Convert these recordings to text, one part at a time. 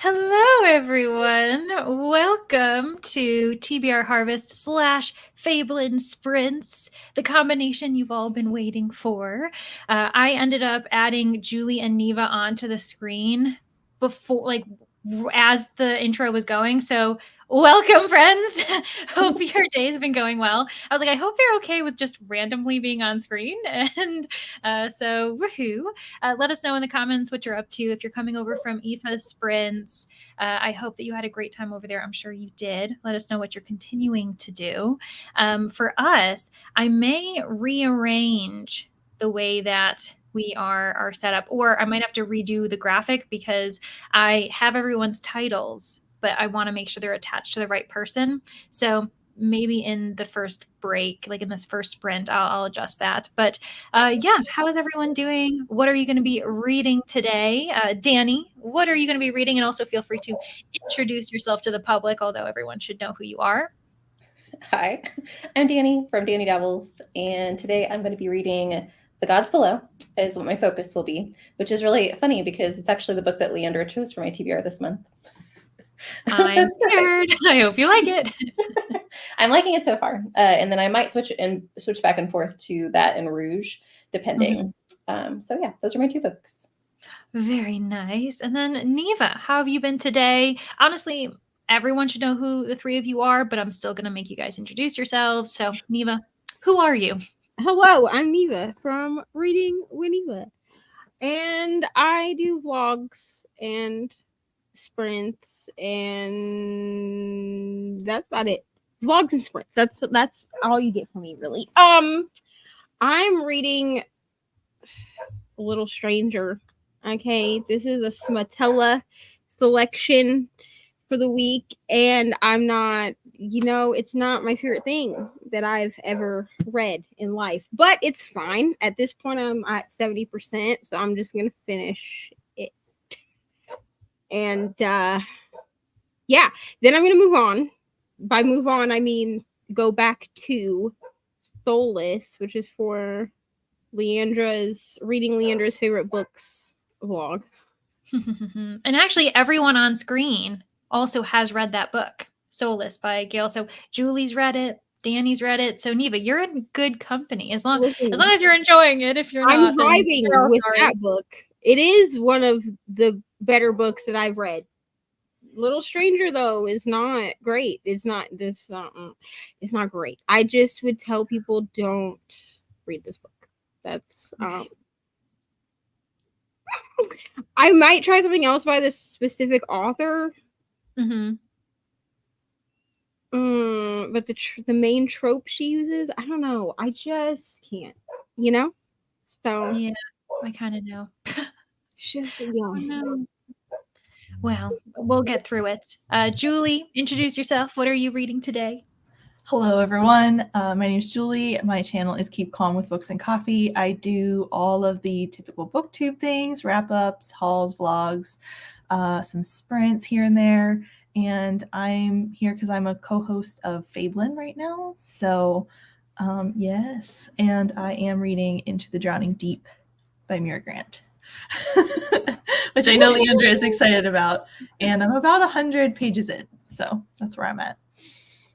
Hello, everyone. Welcome to TBR Harvest / Fablen Sprints, the combination you've all been waiting for. I ended up adding Julie and Neva onto the screen before, as the intro was going. So, welcome, friends. Hope your day's been going well. I was like, I hope you're okay with just randomly being on screen. And woohoo. Let us know in the comments what you're up to. If you're coming over from IFA's Sprints, I hope that you had a great time over there. I'm sure you did. Let us know what you're continuing to do. For us, I may rearrange the way that we are set up, or I might have to redo the graphic because I have everyone's titles, but I want to make sure they're attached to the right person. So maybe in the first break, like in this first sprint, I'll adjust that. But yeah, how is everyone doing? What are you going to be reading today? Danny, what are you going to be reading? And also feel free to introduce yourself to the public, although everyone should know who you are. Hi, I'm Danny from Danny Devils, and today I'm going to be reading The Gods Below is what my focus will be, which is really funny because it's actually the book that Leandra chose for my TBR this month. I'm scared. I hope you like it. I'm liking it so far, and then I might switch back and forth to that and Rouge, depending. So yeah, those are my two books. Very nice. And then Neva, how have you been today? Honestly, everyone should know who the three of you are, but I'm still going to make you guys introduce yourselves. So, Neva, who are you? Hello, I'm Neva from Reading with Neva. And I do vlogs and sprints, and that's about it. Vlogs and sprints. That's all you get from me, really. I'm reading A Little Stranger. Okay, this is a Smatella selection for the week, and I'm not, it's not my favorite thing that I've ever read in life, but it's fine. At this point, I'm at 70%, so I'm just gonna finish it. And yeah, then I'm gonna move on. By move on, I mean go back to Soulless, which is for reading Leandra's favorite books vlog. And actually, everyone on screen also has read that book, Soulless by Gail. So Julie's read it, Danny's read it. So Neva, you're in good company as long as you're enjoying it. If you're not, I'm driving with that book. It is one of the better books that I've read. Little Stranger though is not great. It's not great. I just would tell people don't read this book. That's I might try something else by this specific author. But the main trope she uses, I don't know. I just can't, So yeah, I kind of know. Just no. Well, we'll get through it. Julie, introduce yourself. What are you reading today? Hello, everyone. My name is Julie. My channel is Keep Calm with Books and Coffee. I do all of the typical booktube things, wrap-ups, hauls, vlogs, some sprints here and there. And I'm here because I'm a co-host of Fablen right now. So, yes. And I am reading Into the Drowning Deep by Mira Grant, which I know Leandra is excited about. And I'm about 100 pages in. So that's where I'm at.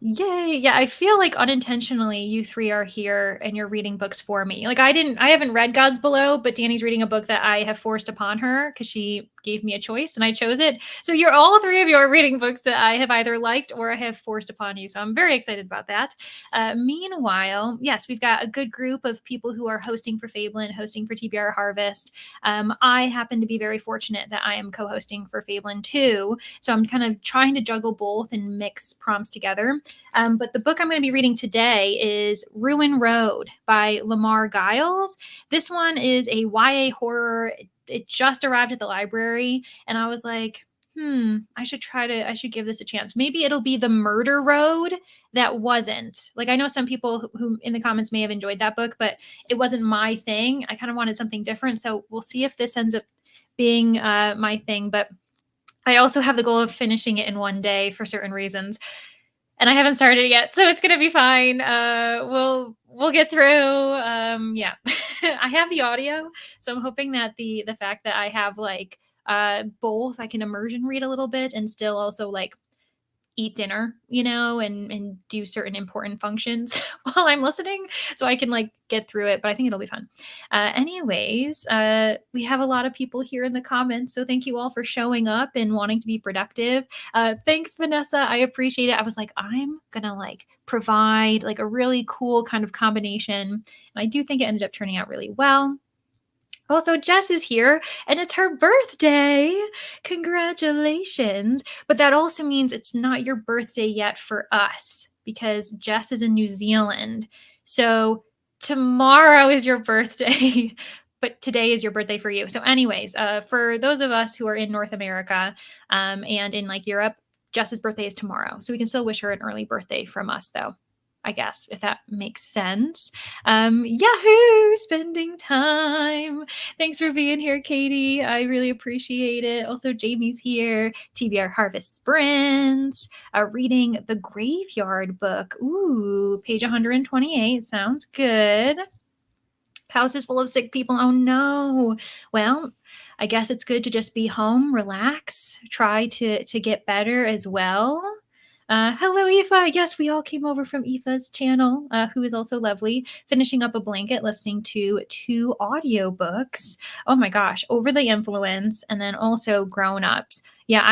Yay. Yeah, I feel like unintentionally you three are here and you're reading books for me. Like I haven't read Gods Below, but Danny's reading a book that I have forced upon her because she gave me a choice and I chose it. So you're all three of you are reading books that I have either liked or I have forced upon you. So I'm very excited about that. Meanwhile, yes, we've got a good group of people who are hosting for Fablen, hosting for TBR Harvest. I happen to be very fortunate that I am co-hosting for Fablen too. So I'm kind of trying to juggle both and mix prompts together. But the book I'm going to be reading today is Ruin Road by Lamar Giles. This one is a YA horror. It just arrived at the library, and I was like, I should give this a chance. Maybe it'll be the Murder Road that wasn't. Like, I know some people who in the comments may have enjoyed that book, but it wasn't my thing. I kind of wanted something different, so we'll see if this ends up being my thing. But I also have the goal of finishing it in one day for certain reasons. And I haven't started it yet, so it's gonna be fine. We'll get through. Yeah, I have the audio, so I'm hoping that the fact that I have like both. I can immersion read a little bit and still also like eat dinner, you know, and do certain important functions while I'm listening, so I can like get through it. But I think it'll be fun. Anyways, we have a lot of people here in the comments, so thank you all for showing up and wanting to be productive. Thanks, Vanessa. I appreciate it. I was like, I'm gonna like provide like a really cool kind of combination, and I do think it ended up turning out really well. Also, Jess is here and it's her birthday. Congratulations. But that also means it's not your birthday yet for us because Jess is in New Zealand. So tomorrow is your birthday, but today is your birthday for you. So, anyways, for those of us who are in North America and in like Europe, Jess's birthday is tomorrow. So we can still wish her an early birthday from us, though. I guess, if that makes sense. Yahoo! Spending time. Thanks for being here, Katie. I really appreciate it. Also, Jamie's here. TBR Harvest Sprints. Reading the Graveyard Book. Ooh, page 128. Sounds good. House is full of sick people. Oh no. Well, I guess it's good to just be home, relax, try to get better as well. Hello, Aoife. Yes, we all came over from Aoife's channel, who is also lovely, finishing up a blanket, listening to 2 audiobooks. Oh my gosh, Over the Influence and then also Grown Ups. Yeah,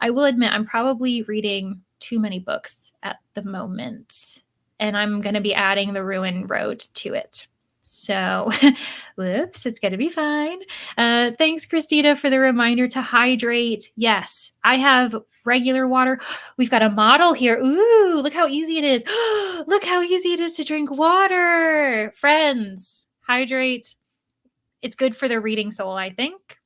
I will admit I'm probably reading too many books at the moment, and I'm going to be adding The Ruin Road to it. So, whoops, it's going to be fine. Thanks, Christina, for the reminder to hydrate. Yes, I have regular water. We've got a model here. Ooh, look how easy it is. Look how easy it is to drink water. Friends, hydrate. It's good for the reading soul, I think.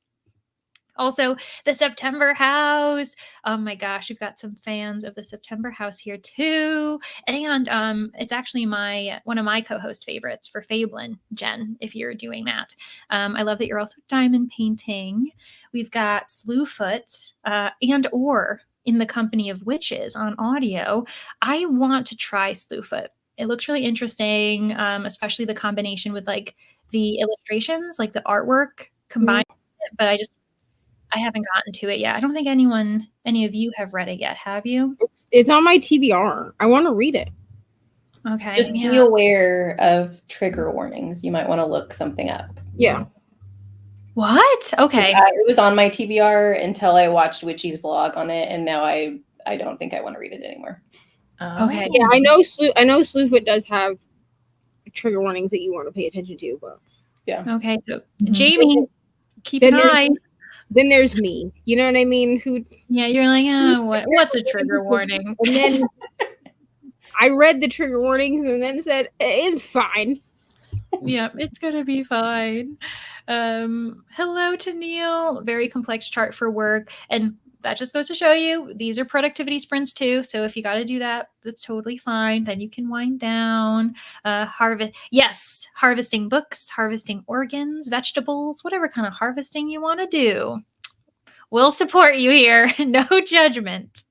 Also, the September House. Oh my gosh, we've got some fans of the September House here too. And it's actually one of my co-host favorites for Fablen, Jen, if you're doing that. I love that you're also diamond painting. We've got Slewfoot and or In the Company of Witches on audio. I want to try Slewfoot. It looks really interesting, especially the combination with like the illustrations, like the artwork combined. But I haven't gotten to it yet. I don't think any of you have read it yet. Have you? It's on my TBR. I want to read it. Okay. Just be aware of trigger warnings. You might want to look something up. Yeah. What? Okay. It was on my TBR until I watched Witchy's vlog on it, and now I don't think I want to read it anymore. Okay. Yeah, I know Slewfoot does have trigger warnings that you want to pay attention to, but yeah. Okay. So Jamie, keep an eye. Then there's me. You know what I mean? Yeah, you're like, oh, what's a trigger warning? And then I read the trigger warnings and then said, it's fine. Yeah, it's gonna be fine. Hello to Neil. Very complex chart for work. And that just goes to show you these are productivity sprints too. So if you got to do that, that's totally fine. Then you can wind down. Harvesting books, harvesting organs, vegetables, whatever kind of harvesting you want to do. We'll support you here. No judgment.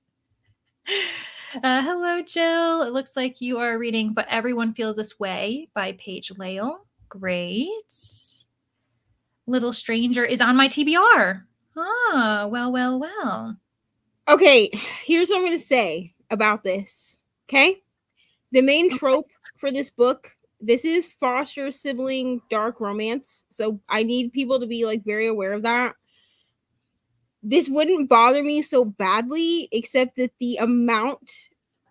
Hello, Jill. It looks like you are reading But Everyone Feels This Way by Paige Lael. Great. Little Stranger is on my TBR. Ah, well. Okay, here's what I'm going to say about this. Okay? The main trope for this book, this is foster sibling dark romance. So I need people to be like very aware of that. This wouldn't bother me so badly, except that the amount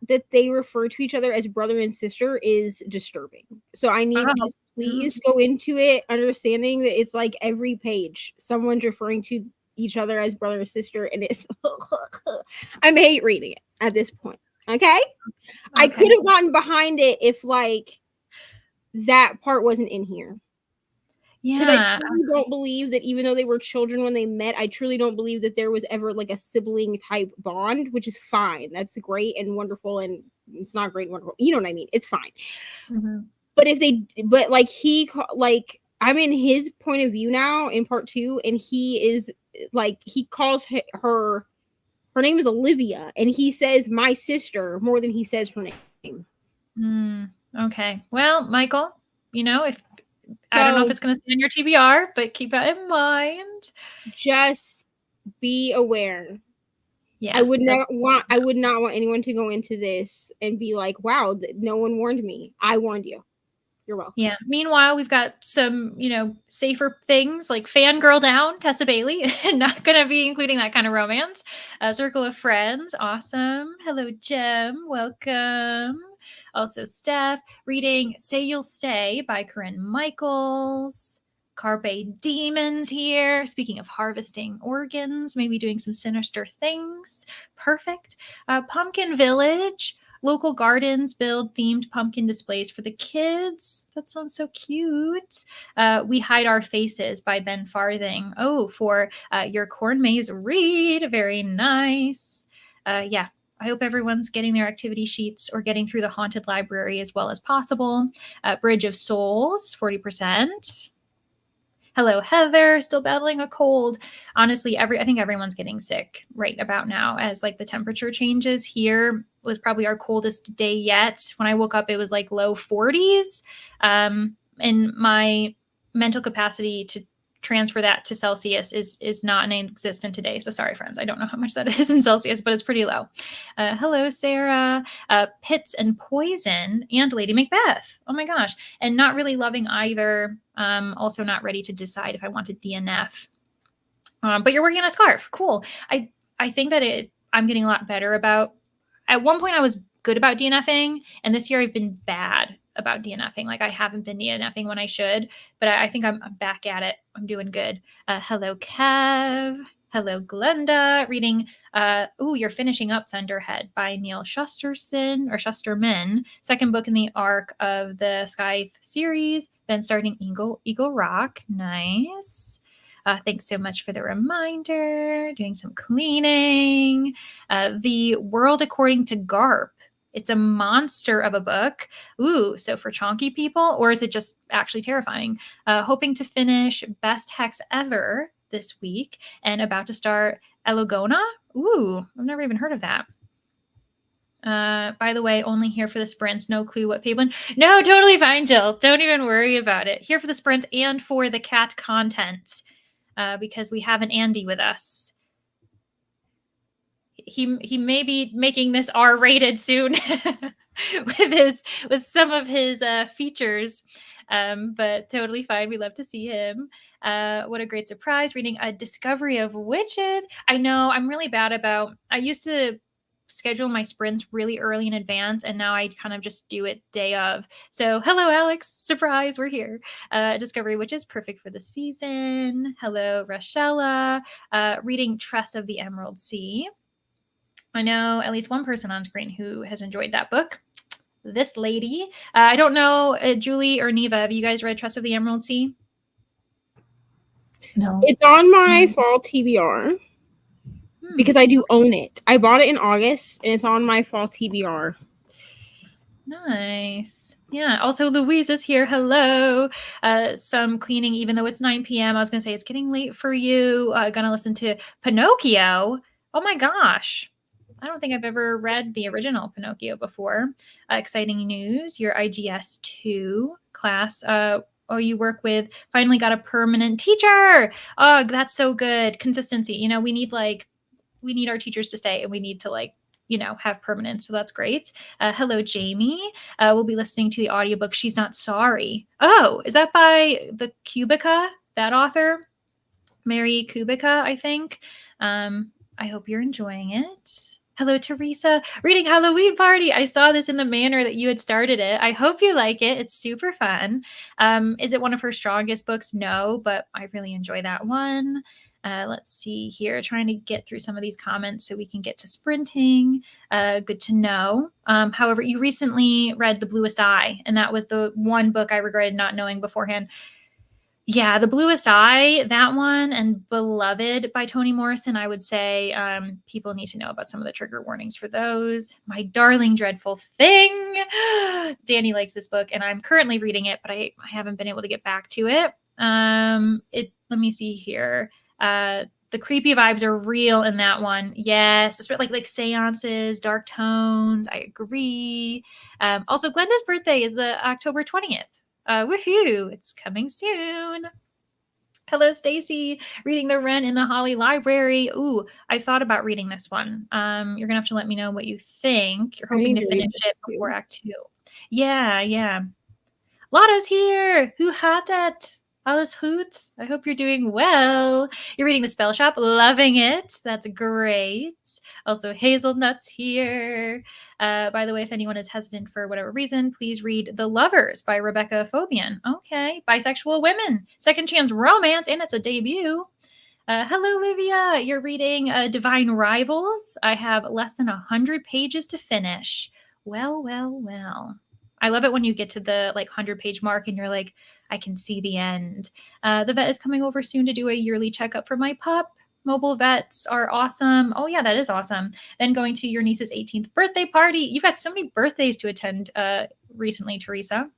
that they refer to each other as brother and sister is disturbing. So I need to please go into it understanding that it's like every page someone's referring to each other as brother and sister, and it's I hate reading it at this point. Okay? I could have gotten behind it if like that part wasn't in here. Yeah. Because I truly don't believe that even though they were children when they met, I truly don't believe that there was ever like a sibling type bond, which is fine. That's great and wonderful, and it's not great and wonderful. You know what I mean? It's fine. Mm-hmm. But like I'm in his point of view now in part 2, and he is like, he calls her name is Olivia, and he says my sister more than he says her name. Okay. Well, Michael, I don't know if it's going to stay in your TBR, but keep that in mind. Just be aware. Yeah. I would not want anyone to go into this and be like, wow, no one warned me. I warned you. You're welcome. Yeah. Meanwhile, we've got some, safer things like Fangirl Down, Tessa Bailey. Not going to be including that kind of romance. Circle of Friends. Awesome. Hello, Jem. Welcome. Also, Steph reading Say You'll Stay by Corinne Michaels. Carpe Demons here. Speaking of harvesting organs, maybe doing some sinister things. Perfect. Pumpkin Village. Local gardens build themed pumpkin displays for the kids. That sounds so cute. We Hide Our Faces by Ben Farthing. Oh, for your corn maze read. Very nice. Yeah, I hope everyone's getting their activity sheets or getting through the haunted library as well as possible. Bridge of Souls, 40%. Hello, Heather. Still battling a cold. Honestly, I think everyone's getting sick right about now as like the temperature changes. Here was probably our coldest day yet. When I woke up, it was like low 40s. And my mental capacity to transfer that to Celsius is not in existence today. So sorry, friends. I don't know how much that is in Celsius, but it's pretty low. Hello, Sarah. Pits and Poison and Lady Macbeth. Oh my gosh. And not really loving either. Also not ready to decide if I want to DNF. But you're working on a scarf. Cool. I think that I'm getting a lot better about. At one point I was good about DNFing, and this year I've been bad about DNFing. Like I haven't been DNFing when I should, but I think I'm back at it. I'm doing good. Hello, Kev. Hello, Glenda. Reading, you're finishing up Thunderhead by Neil Shusterman. Second book in the arc of the Scythe series. Then starting Eagle Rock. Nice. Thanks so much for the reminder. Doing some cleaning. The World According to Garp. It's a monster of a book. Ooh, so for chonky people, or is it just actually terrifying? Hoping to finish Best Hex Ever this week and about to start Elogona. Ooh, I've never even heard of that. By the way, only here for the sprints. No clue what Fablen. No, totally fine, Jill. Don't even worry about it. Here for the sprints and for the cat content. Because we have an Andy with us. He may be making this R-rated soon with some of his features, but totally fine. We love to see him. What a great surprise! Reading A Discovery of Witches. I know I'm really bad about. I used to schedule my sprints really early in advance, and now I kind of just do it day of. So hello, Alex. Surprise, we're here. Discovery Witches, perfect for the season. Hello, Rachella. Reading Tress of the Emerald Sea. I know at least one person on screen who has enjoyed that book. This lady. I don't know, Julie or Neva, have you guys read Tress of the Emerald Sea? No. It's on my fall TBR because I do own it. I bought it in August and it's on my fall TBR. Nice. Yeah. Also, Louise is here. Hello. Some cleaning, even though it's 9 p.m. I was going to say it's getting late for you. Gonna listen to Pinocchio. Oh my gosh. I don't think I've ever read the original Pinocchio before. Exciting news. Your IGS 2 class. You work with finally got a permanent teacher. Oh, that's so good. Consistency. We need our teachers to stay, and we need to have permanence. So that's great. Hello, Jamie. We'll be listening to the audiobook She's Not Sorry. Oh, is that by the Kubica, that author? Mary Kubica, I think. I hope you're enjoying it. Hello, Teresa. Reading Halloween Party. I saw this in the manner that you had started it. I hope you like it. It's super fun. Is it one of her strongest books? No, but I really enjoy that one. Let's see here. Trying to get through some of these comments so we can get to sprinting. Good to know. However, you recently read The Bluest Eye, and that was the one book I regretted not knowing beforehand. Yeah, The Bluest Eye, that one, and Beloved by Toni Morrison, I would say people need to know about some of the trigger warnings for those. My Darling Dreadful Thing. Danny likes this book, and I'm currently reading it, but I haven't been able to get back to it. Let me see here. The creepy vibes are real in that one. Yes, it's like seances, dark tones. I agree. Also, Glenda's birthday is the October 20th. Woohoo! It's coming soon. Hello, Stacy. Reading The Wren in the Holly Library. Ooh, I thought about reading this one. You're gonna have to let me know what you think. You're I hoping need to to read finish it this before too. Act 2. Yeah, yeah. Lotta's here. Who had that? Alice Hoot. I hope you're doing well. You're reading The Spell Shop. Loving it. That's great. Also, Hazelnut's here. By the way, if anyone is hesitant for whatever reason, please read The Lovers by Rebecca Fobian. Okay. Bisexual women. Second chance romance, and it's a debut. Hello, Livia. You're reading Divine Rivals. I have less than 100 pages to finish. Well, well, well. I love it when you get to the 100-page mark and you're like, I can see the end. The vet is coming over soon to do a yearly checkup for my pup. Mobile vets are awesome. Oh, yeah, that is awesome. Then going to your niece's 18th birthday party. You've got so many birthdays to attend recently, Teresa.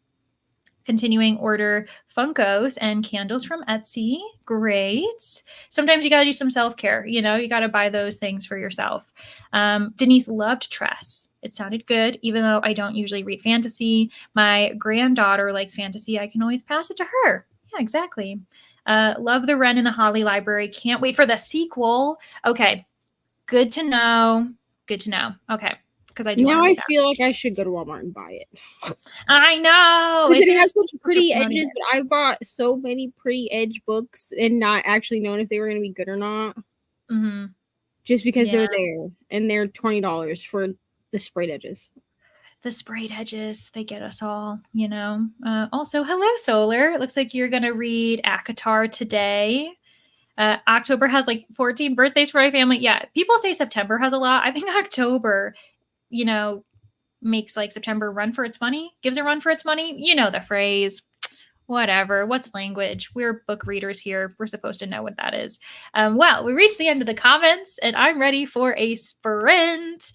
Continuing order Funkos and candles from Etsy. Great. Sometimes you got to do some self-care. You got to buy those things for yourself. Denise loved Tress. It sounded good, even though I don't usually read fantasy. My granddaughter likes fantasy. I can always pass it to her. Yeah, exactly. Love The Wren in the Holly Library. Can't wait for the sequel. Okay. Good to know. Good to know. Okay. Because I do want to Now I read that. feel like I should go to Walmart and buy it. I know. Because it As has soon such pretty promoting edges, it. but I bought so many pretty edge books and not actually knowing if they were going to be good or not. Mhm. Just because Yeah. they're there and they're $20 for the sprayed edges. The sprayed edges, they get us all. Also, hello, Solar. It looks like you're going to read ACOTAR today. October has 14 birthdays for my family. Yeah, people say September has a lot. I think October, makes September run for its money, gives a run for its money. You know the phrase. Whatever. What's language? We're book readers here. We're supposed to know what that is. Well, we reached the end of the comments, and I'm ready for a sprint.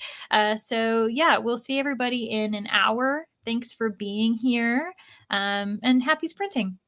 So, yeah, we'll see everybody in an hour. Thanks for being here, and happy sprinting.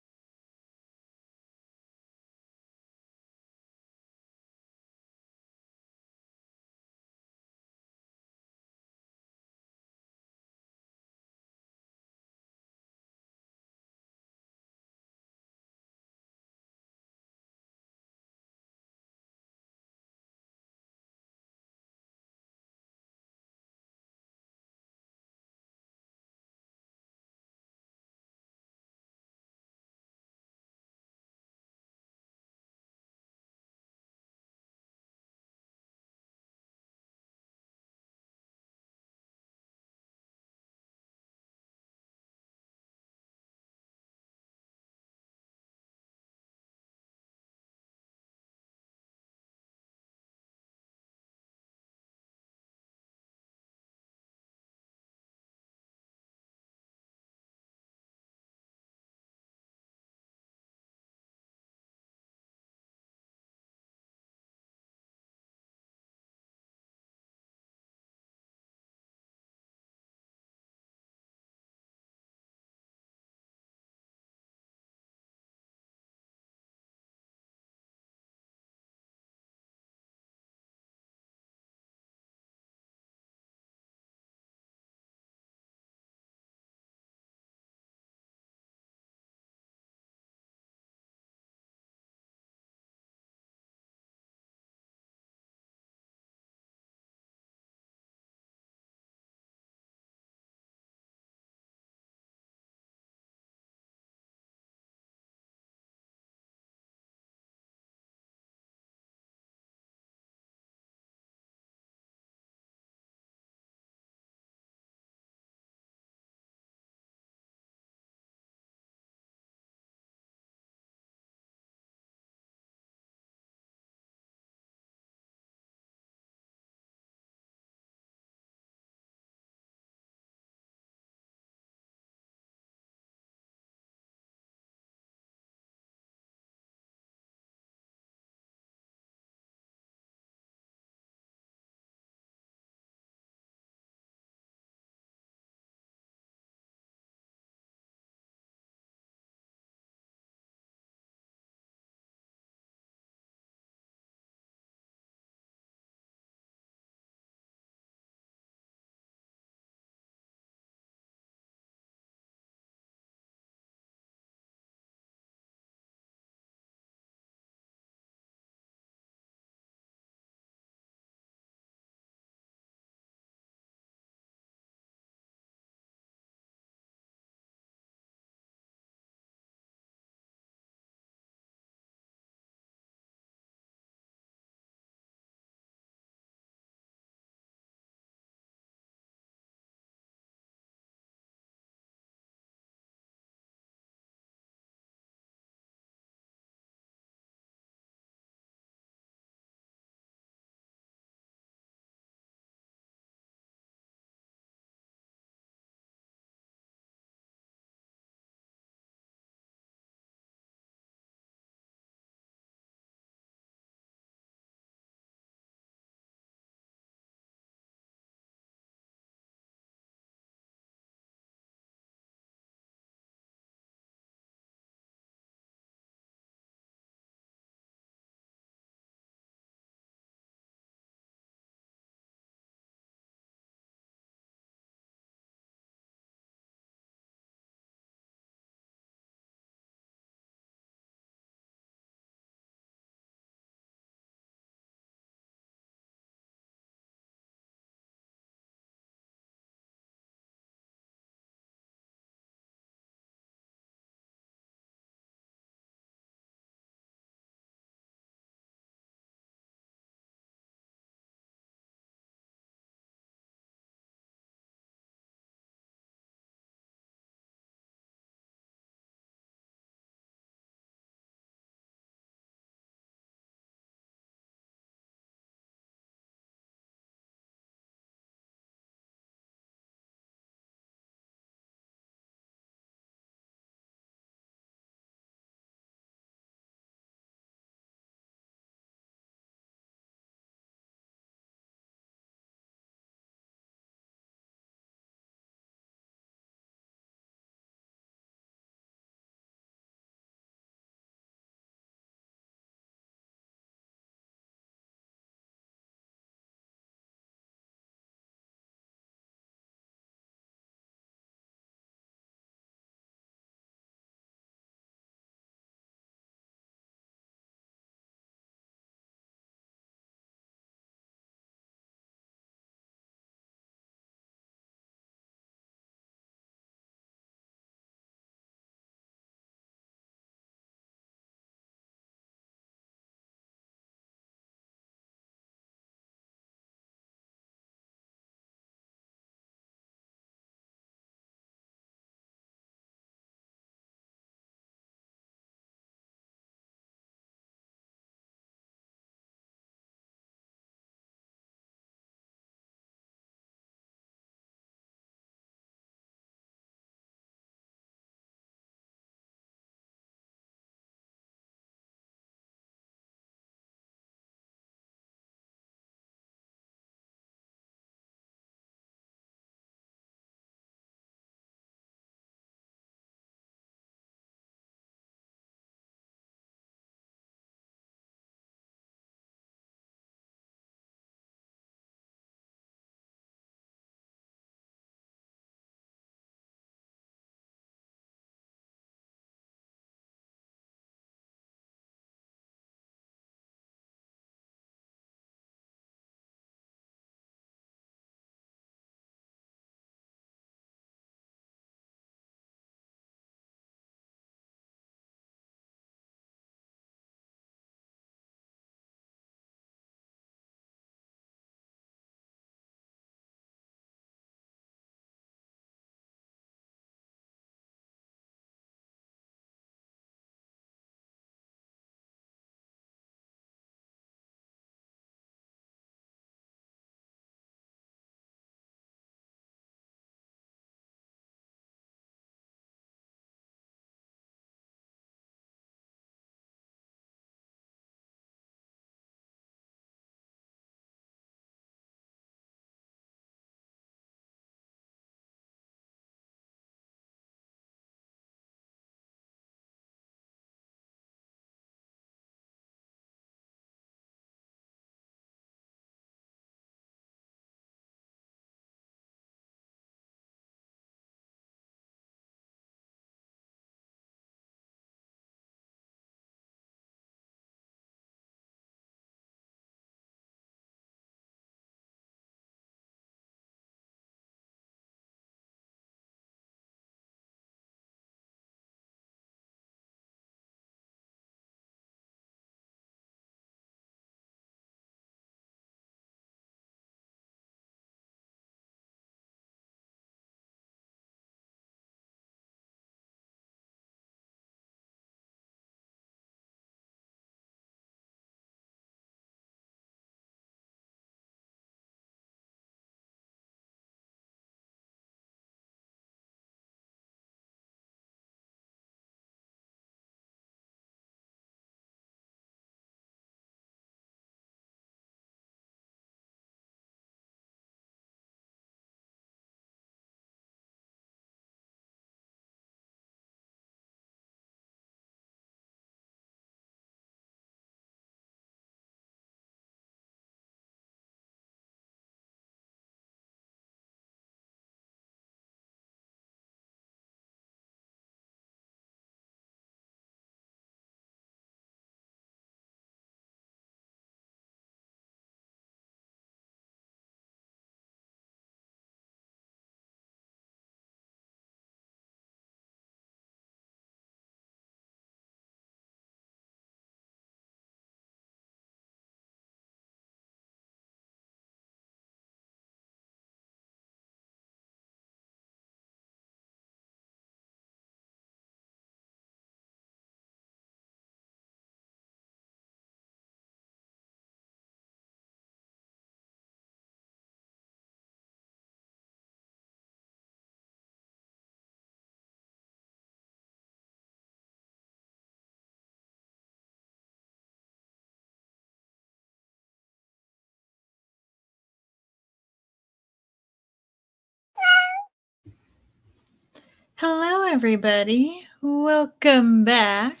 Hello, everybody. Welcome back.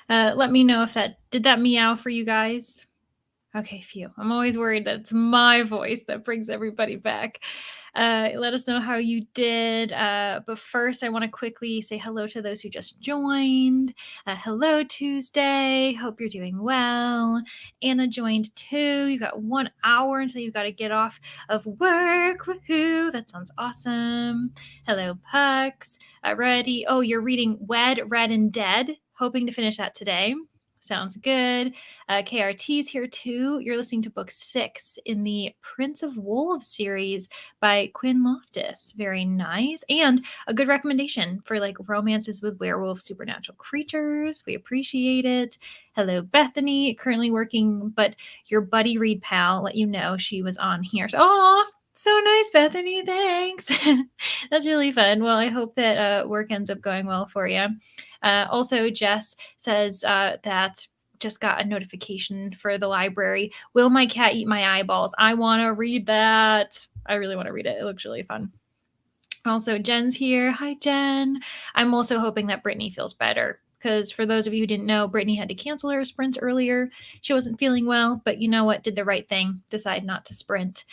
Let me know if did that meow for you guys? Okay, phew. I'm always worried that it's my voice that brings everybody back. Let us know how you did. But first, I want to quickly say hello to those who just joined. Hello, Tuesday. Hope you're doing well. Anna joined too. You got 1 hour until you got to get off of work. Woohoo! That sounds awesome. Hello, Pucks. Ready? Oh, you're reading Wed, Red, and Dead. Hoping to finish that today. Sounds good. KRT's here too. You're listening to book 6 in the Prince of Wolves series by Quinn Loftus. Very nice. And a good recommendation for like romances with werewolf supernatural creatures. We appreciate it. Hello, Bethany. Currently working, but your buddy read pal let you know she was on here. So, aw, so nice, Bethany. Thanks. That's really fun. Well, I hope that work ends up going well for you. Also, Jess says that just got a notification for the library. Will my cat eat my eyeballs? I want to read that. I really want to read it. It looks really fun. Also, Jen's here. Hi, Jen. I'm also hoping that Brittany feels better because for those of you who didn't know, Brittany had to cancel her sprints earlier. She wasn't feeling well, but you know what? Did the right thing. Decide not to sprint.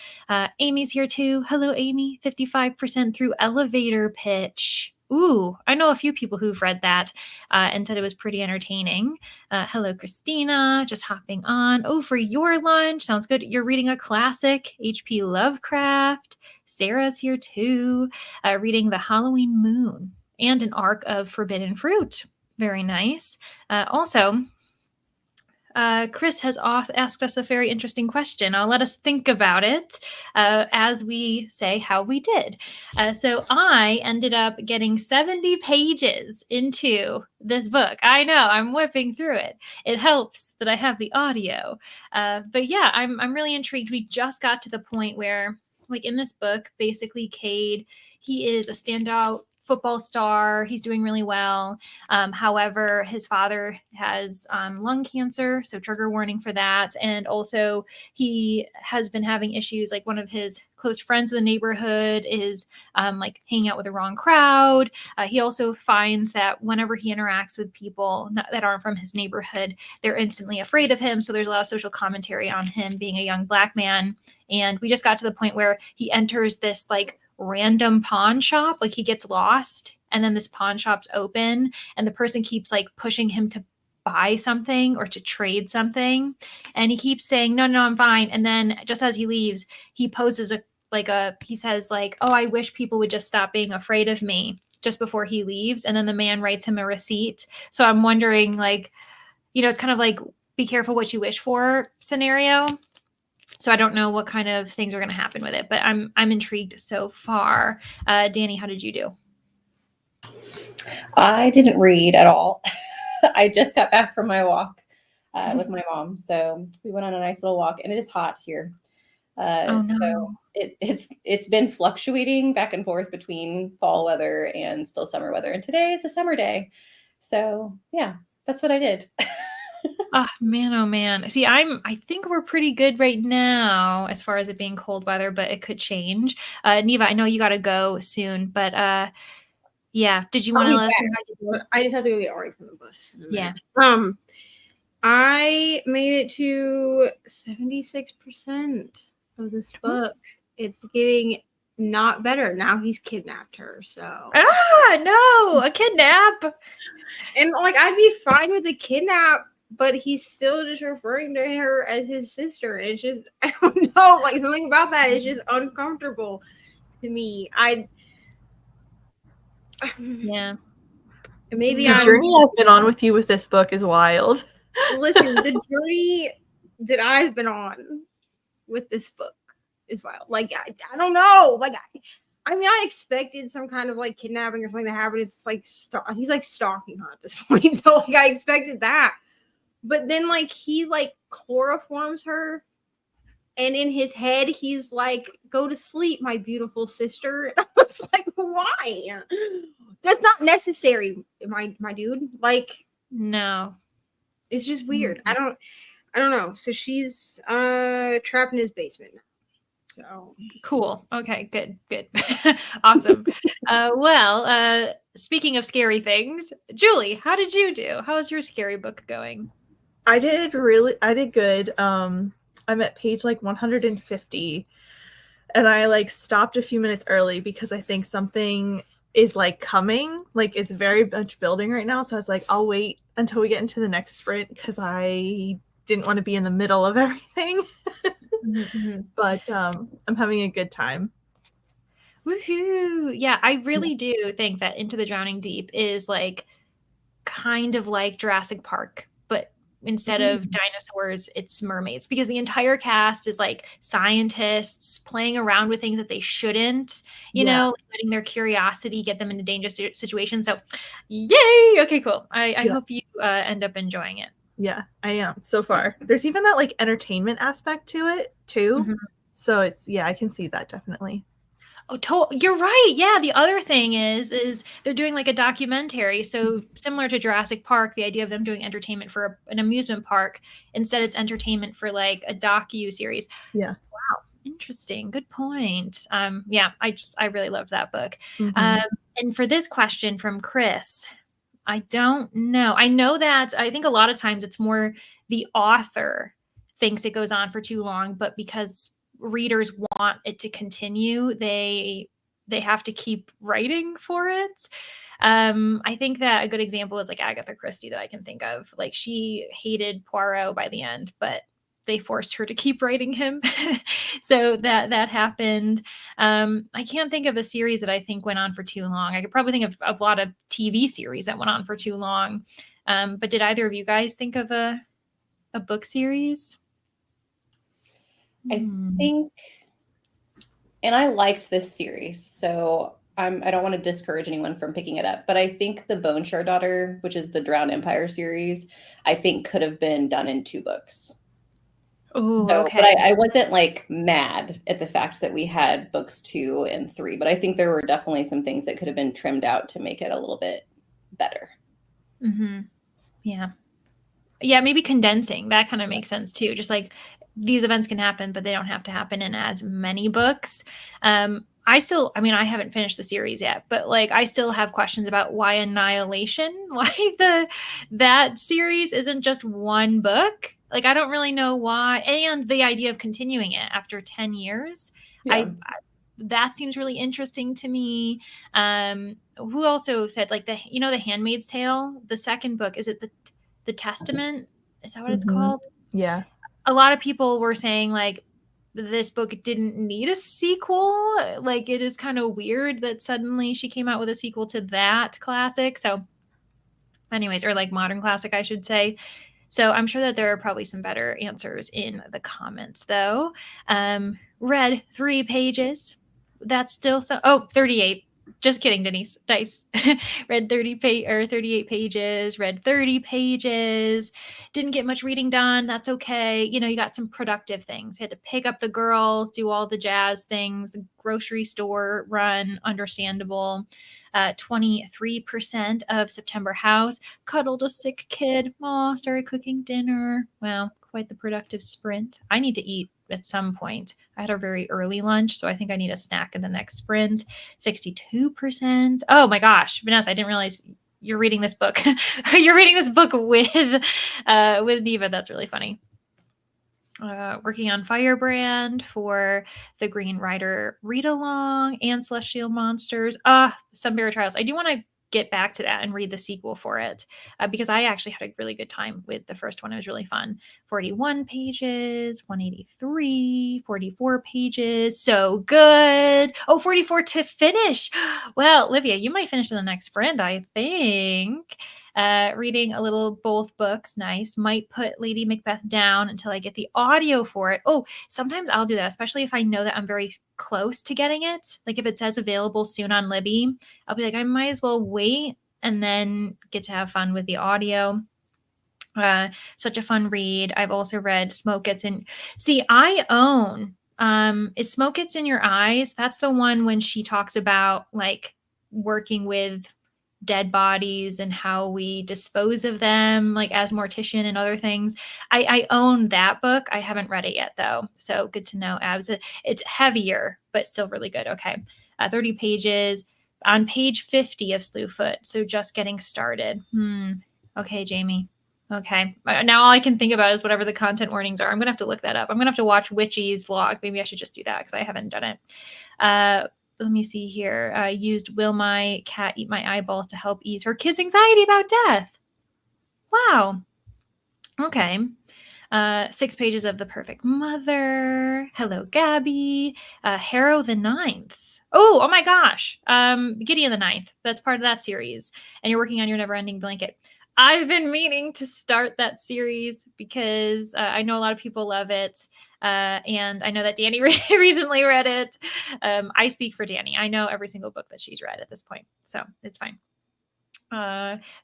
Amy's here too. Hello, Amy. 55% through elevator pitch. Ooh, I know a few people who've read that and said it was pretty entertaining. Hello, Christina. Just hopping on. Oh, for your lunch. Sounds good. You're reading a classic, H.P. Lovecraft. Sarah's here too, reading The Halloween Moon and an arc of Forbidden Fruit. Very nice. Also, Chris has asked us a very interesting question. I'll let us think about it as we say how we did. So I ended up getting 70 pages into this book. I know, I'm whipping through it. It helps that I have the audio. But yeah, I'm really intrigued. We just got to the point where, like in this book, basically Cade, he is a standout football star. He's doing really well. However, his father has lung cancer, so trigger warning for that. And also he has been having issues. Like one of his close friends in the neighborhood is like hanging out with the wrong crowd. He also finds that whenever he interacts with people that aren't from his neighborhood, they're instantly afraid of him. So there's a lot of social commentary on him being a young Black man. And we just got to the point where he enters this like random pawn shop. Like he gets lost and then this pawn shop's open and the person keeps like pushing him to buy something or to trade something. And he keeps saying, no, I'm fine. And then just as he leaves, he poses he says like, oh, I wish people would just stop being afraid of me just before he leaves. And then the man writes him a receipt. So I'm wondering like, it's kind of like be careful what you wish for scenario. So I don't know what kind of things are going to happen with it, but I'm intrigued so far. Danny, how did you do? I didn't read at all. I just got back from my walk with my mom. So we went on a nice little walk and it is hot here. Oh, no. So it's been fluctuating back and forth between fall weather and still summer weather. And today is a summer day. So yeah, that's what I did. Oh man. See, I think we're pretty good right now as far as it being cold weather, but it could change. Neva, I know you got to go soon, but yeah. Did you want to let us know how you do? I just have to go get Ari from the bus. Yeah. I made it to 76% of this book. It's getting not better. Now he's kidnapped her, so. No, a kidnap. And like I'd be fine with a kidnap, but he's still just referring to her as his sister. It's just, I don't know, like something about that is just uncomfortable to me. Yeah. Maybe the journey I've been on with you with this book is wild. Listen, the journey that I've been on with this book is wild. Like, I don't know. Like, I mean, I expected some kind of like kidnapping or something to happen. It's like, he's like stalking her at this point. So, like, I expected that. But then, like, he like chloroforms her. And in his head, he's like, go to sleep, my beautiful sister. And I was like, why? That's not necessary, my dude. Like, No. it's just weird. I don't know. So she's trapped in his basement. So Cool. Okay, good. Awesome. Speaking of scary things, Julie, how did you do? How is your scary book going? I did good. I'm at page like 150, and I like stopped a few minutes early because I think something is like coming. Like it's very much building right now. So I was like, I'll wait until we get into the next sprint because I didn't want to be in the middle of everything. But I'm having a good time. Woohoo! Yeah, I really do think that Into the Drowning Deep is like kind of like Jurassic Park, but instead of dinosaurs, it's mermaids, because the entire cast is like scientists playing around with things that they shouldn't, you know, like letting their curiosity get them into dangerous situations. So, yay! Okay, cool. I hope you end up enjoying it. Yeah, I am so far. There's even that like entertainment aspect to it too. So it's, I can see that definitely. Oh, you're right. Yeah, the other thing is they're doing like a documentary. So similar to Jurassic Park, the idea of them doing entertainment for an amusement park, instead it's entertainment for like a docu-series. Yeah. Wow, interesting. Good point. Yeah, I really loved that book. And for this question from Chris, I don't know. I know that I think a lot of times it's more the author thinks it goes on for too long, but because readers want it to continue, they have to keep writing for it. I think that a good example is like Agatha Christie that I can think of. Like she hated Poirot by the end, but they forced her to keep writing him. So that happened. I can't think of a series that I think went on for too long. I could probably think of a lot of TV series that went on for too long. But did either of you guys think of a book series? I think, and I liked this series, so I don't want to discourage anyone from picking it up, but I think the Bone Share Daughter, which is the Drowned Empire series, I think could have been done in 2 books. Oh, So, okay. but I wasn't like mad at the fact that we had books 2 and 3, but I think there were definitely some things that could have been trimmed out to make it a little bit better. Yeah. Yeah, maybe condensing. That kind of makes sense too. Just like these events can happen, but they don't have to happen in as many books. I haven't finished the series yet, but like I still have questions about why Annihilation, why that series isn't just one book. Like I don't really know why, and the idea of continuing it after 10 years. Yeah. That seems really interesting to me. Who also said like the Handmaid's Tale, the second book, is it the Testament? Is that what it's called? Yeah. A lot of people were saying like this book didn't need a sequel. Like it is kind of weird that suddenly she came out with a sequel to that classic. So anyways, or like modern classic, I should say. So I'm sure that there are probably some better answers in the comments though. Read 3 pages. That's still 38. Just kidding, Denise. Nice. Read 38 pages, read 30 pages. Didn't get much reading done. That's okay. You got some productive things. You had to pick up the girls, do all the jazz things, grocery store run, understandable. 23% of September House, cuddled a sick kid. Aw, started cooking dinner. Wow, quite the productive sprint. I need to eat at some point. I had a very early lunch, so I think I need a snack in the next sprint. 62%. Oh my gosh, Vanessa, I didn't realize you're reading this book. You're reading this book with Neva. That's really funny. Working on Firebrand for the Green Rider read along and Celestial Monsters. Sunbearer Trials. I do want to get back to that and read the sequel for it because I actually had a really good time with the first one. It was really fun. 41 pages, 183, 44 pages. So good. 44 to finish. Well, Livia, you might finish in the next sprint, I think. Reading a little both books, nice. Might put Lady Macbeth down until I get the audio for it. Oh, sometimes I'll do that, especially if I know that I'm very close to getting it. Like if it says available soon on Libby, I'll be like, I might as well wait and then get to have fun with the audio. Such a fun read. I've also read Smoke Gets in. See, I own it's Smoke Gets in Your Eyes. That's the one when she talks about like working with dead bodies and how we dispose of them, like as mortician and other things. I own that book. I haven't read it yet though. So good to know. Abs. It's heavier, but still really good. Okay. 30 pages on page 50 of Slewfoot. So just getting started. Okay, Jamie. Okay. Now all I can think about is whatever the content warnings are. I'm going to have to look that up. I'm going to have to watch Witchy's vlog. Maybe I should just do that because I haven't done it. Let me see here. I used Will My Cat Eat My Eyeballs to help ease her kids' anxiety about death. Wow. Okay. 6 pages of The Perfect Mother. Hello, Gabby. Harrow the Ninth. Oh my gosh. Gideon the Ninth. That's part of that series. And you're working on Your Never-Ending Blanket. I've been meaning to start that series because I know a lot of people love it. And I know that Danny recently read it. I speak for Danny. I know every single book that she's read at this point. So it's fine.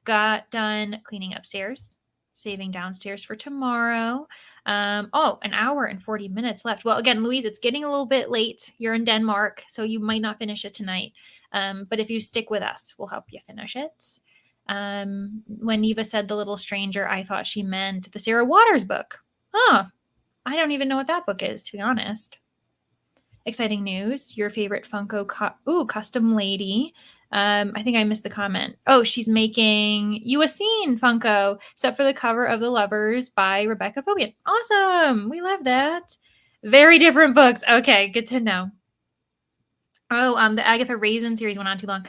Got done cleaning upstairs, saving downstairs for tomorrow. An hour and 40 minutes left. Well, again, Louise, it's getting a little bit late. You're in Denmark, so you might not finish it tonight. But if you stick with us, we'll help you finish it. When Neva said The Little Stranger, I thought she meant the Sarah Waters book. I don't even know what that book is, to be honest. Exciting news. Your favorite Funko custom lady. I think I missed the comment. Oh, she's making you a scene Funko, except for the cover of The Lovers by Rebecca Fobian. Awesome. We love that. Very different books. Okay, good to know. Oh, the Agatha Raisin series went on too long.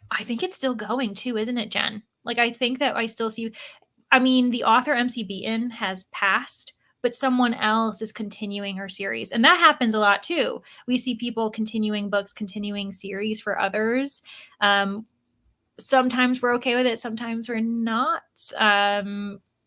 I think it's still going too, isn't it, Jen? Like, I think that I still see, I mean, the author MC Beaton has passed, but someone else is continuing her series. And that happens a lot too. We see people continuing books, continuing series for others. Sometimes we're okay with it. Sometimes we're not.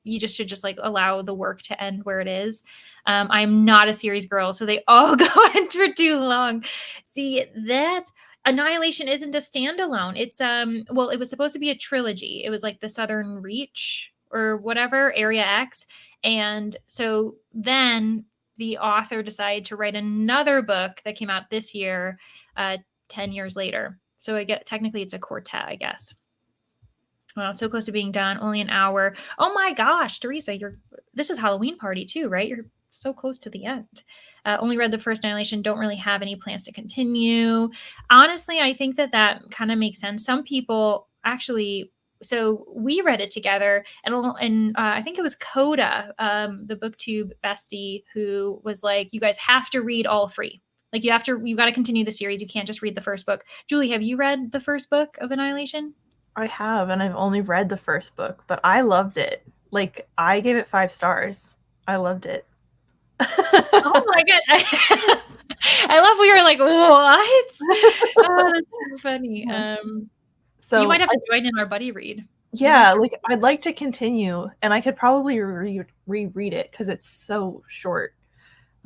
You just should just like allow the work to end where it is. I'm not a series girl, so they all go on for too long. See, that Annihilation isn't a standalone. It's it was supposed to be a trilogy. It was like the Southern Reach or whatever, Area X. And so then the author decided to write another book that came out this year, 10 years later. So I get technically it's a quartet, I guess. So close to being done, only an hour. Oh my gosh, Teresa, this is Halloween party too, right? You're so close to the end. Only read the first Annihilation, don't really have any plans to continue. Honestly, I think that kind of makes sense. Some people actually, so we read it together, and I think it was Coda, the BookTube bestie, who was like, you guys have to read all 3. Like you've got to continue the series. You can't just read the first book. Julie, have you read the first book of Annihilation? I have, and I've only read the first book, but I loved it. Like, I gave it 5 stars. I loved it. Oh my god. I love we were like, what? Oh, that's so funny. So you might have to join in our buddy read. Yeah, like I'd like to continue, and I could probably reread it because it's so short.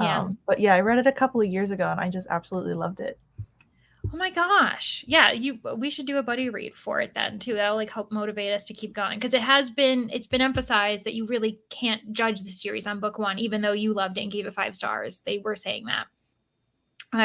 Yeah. But yeah, I read it a couple of years ago and I just absolutely loved it. Oh my gosh. Yeah, we should do a buddy read for it then too. That'll like help motivate us to keep going, because it's been emphasized that you really can't judge the series on book 1, even though you loved it and gave it 5 stars. They were saying that.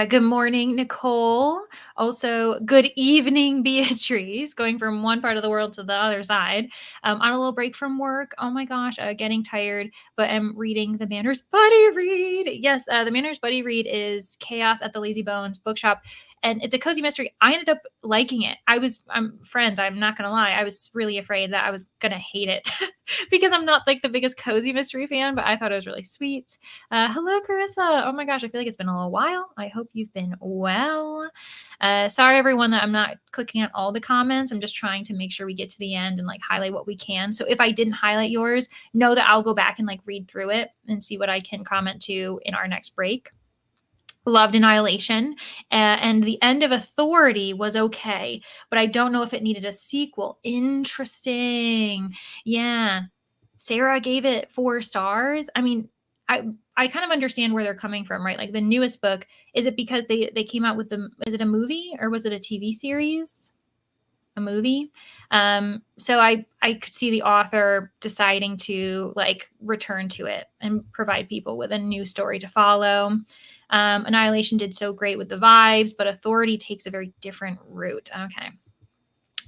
Good morning, Nicole. Also, good evening, Beatrice. Going from one part of the world to the other side. On a little break from work. Oh my gosh, getting tired, but I'm reading the Manners Buddy Read. Yes, the Manners Buddy Read is Chaos at the Lazy Bones bookshop. And it's a cozy mystery. I ended up liking it. I'm friends. I'm not going to lie. I was really afraid that I was going to hate it because I'm not like the biggest cozy mystery fan, but I thought it was really sweet. Hello, Carissa. Oh my gosh. I feel like it's been a little while. I hope you've been well. Sorry, everyone, that I'm not clicking at all the comments. I'm just trying to make sure we get to the end and like highlight what we can. So if I didn't highlight yours, know that I'll go back and like read through it and see what I can comment to in our next break. Loved Annihilation, and the end of Authority was okay, but I don't know if it needed a sequel. Interesting. Yeah. Sarah gave it 4 stars. I mean, I kind of understand where they're coming from, right? Like the newest book, is it because they came out with is it a movie or was it a TV series? A movie. So I could see the author deciding to like return to it and provide people with a new story to follow. Annihilation did so great with the vibes, but Authority takes a very different route. Okay.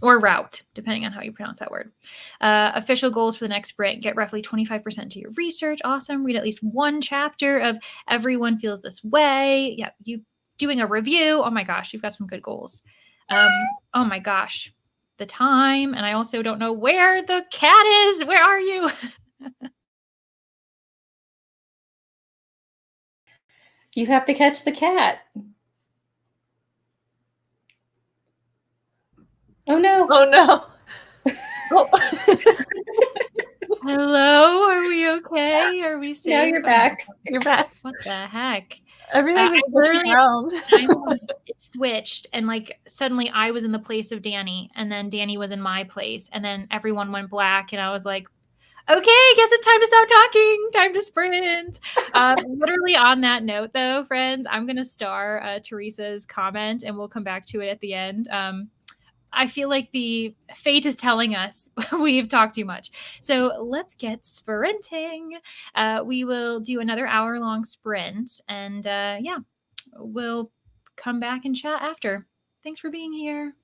or route, depending on how you pronounce that word. Official goals for the next sprint: get roughly 25% to your research. Awesome. Read at least one chapter of Everyone Feels This Way. Yeah, you doing a review. Oh my gosh, you've got some good goals. Oh my gosh, the time. And I also don't know where the cat is. Where are you? You have to catch the cat. Oh no. Oh no. Oh. Hello, are we okay? Are we safe? Now you're back. You're back. What the heck? Everything was switching around. It switched, and like suddenly I was in the place of Danny, and then Danny was in my place, and then everyone went black, and I was like, okay, guess it's time to stop talking. Time to sprint. Literally on that note, though, friends, I'm gonna star Teresa's comment, and we'll come back to it at the end. I feel like the fate is telling us we've talked too much. So let's get sprinting. We will do another hour-long sprint, and yeah, we'll come back and chat after. Thanks for being here.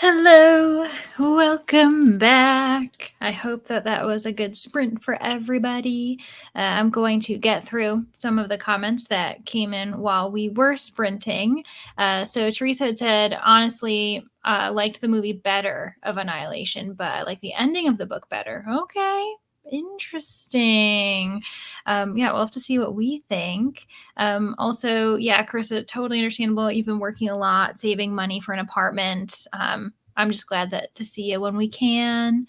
Hello, welcome back. I hope that was a good sprint for everybody. I'm going to get through some of the comments that came in while we were sprinting. So Teresa had said, honestly, liked the movie better of Annihilation, but I like the ending of the book better. Okay, interesting. Yeah, we'll have to see what we think. Also, yeah, Carissa, totally understandable. You've been working a lot, saving money for an apartment. I'm just glad that to see you when we can.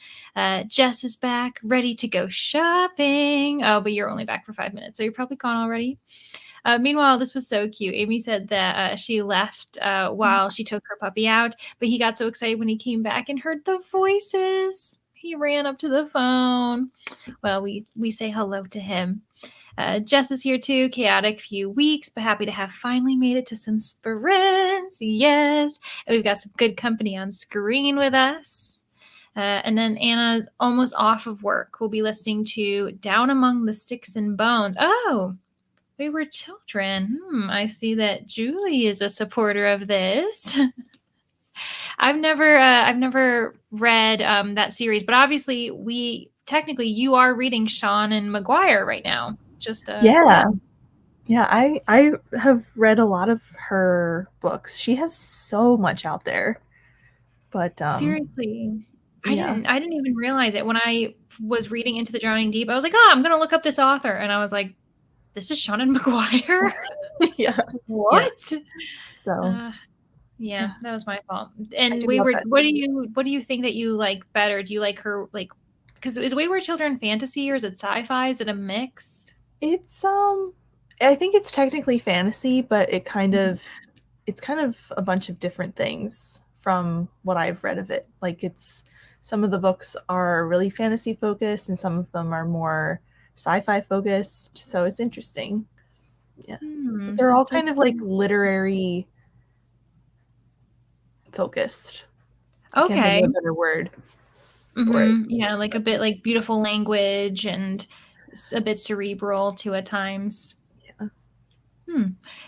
Jess is back, ready to go shopping. Oh, but you're only back for 5 minutes, so you're probably gone already. Meanwhile, this was so cute. Amy said that she left while she took her puppy out, but he got so excited when he came back and heard the voices. He ran up to the phone. Well, we say hello to him. Jess is here too. Chaotic few weeks, but happy to have finally made it to some sprints. Yes. And we've got some good company on screen with us. And then Anna's almost off of work. We'll be listening to Down Among the Sticks and Bones. Oh, we were children. I see that Julie is a supporter of this. I've never read that series, but obviously you are reading Sean and Maguire right now. Just Yeah. I have read a lot of her books. She has so much out there. But seriously, yeah. I didn't even realize it when I was reading Into the Drowning Deep. I was like, I'm gonna look up this author, and I was like, this is Sean and Maguire. Yeah. What? So yeah, that was my fault. I And do love Wayward, that what series. do you think that you like better? Do you like her because is Wayward Children fantasy or is it sci-fi? Is it a mix? It's I think it's technically fantasy, but it's kind of a bunch of different things from what I've read of it. Like some of the books are really fantasy focused and some of them are more sci-fi focused. So it's interesting. Yeah. They're all kind of like literary focused. I can't think Okay. of a better word for it. Yeah, like a bit like beautiful language and a bit cerebral too at times. Yeah.